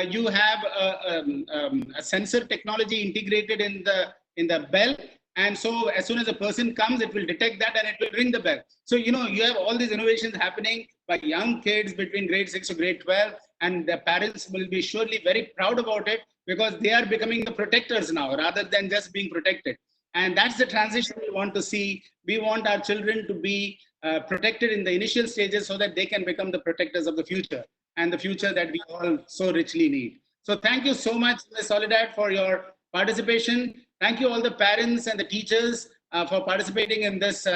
you have a sensor technology integrated in the bell. And so as soon as a person comes, it will detect that and it will ring the bell. So, you have all these innovations happening by young kids between grade 6 to grade 12. And the parents will be surely very proud about it, because they are becoming the protectors now rather than just being protected. And that's the transition we want to see. We want our children to be protected in the initial stages, so that they can become the protectors of the future, and the future that we all so richly need. So thank you so much, Ms. Soledad, for your participation. Thank you all the parents and the teachers for participating in this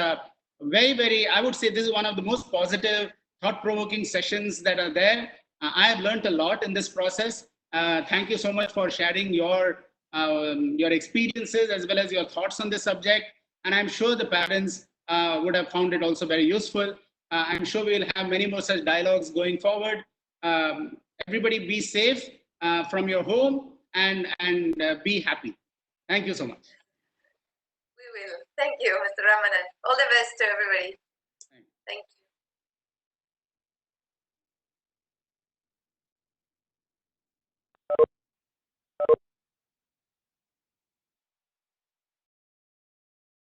very, very, I would say this is one of the most positive, thought-provoking sessions that are there. I have learned a lot in this process. Thank you so much for sharing your experiences as well as your thoughts on this subject. And I'm sure the parents would have found it also very useful. I'm sure we'll have many more such dialogues going forward. Everybody be safe from your home, and be happy. Thank you so much. We will. Thank you, Mr. Ramanan. All the best to everybody. Thank you.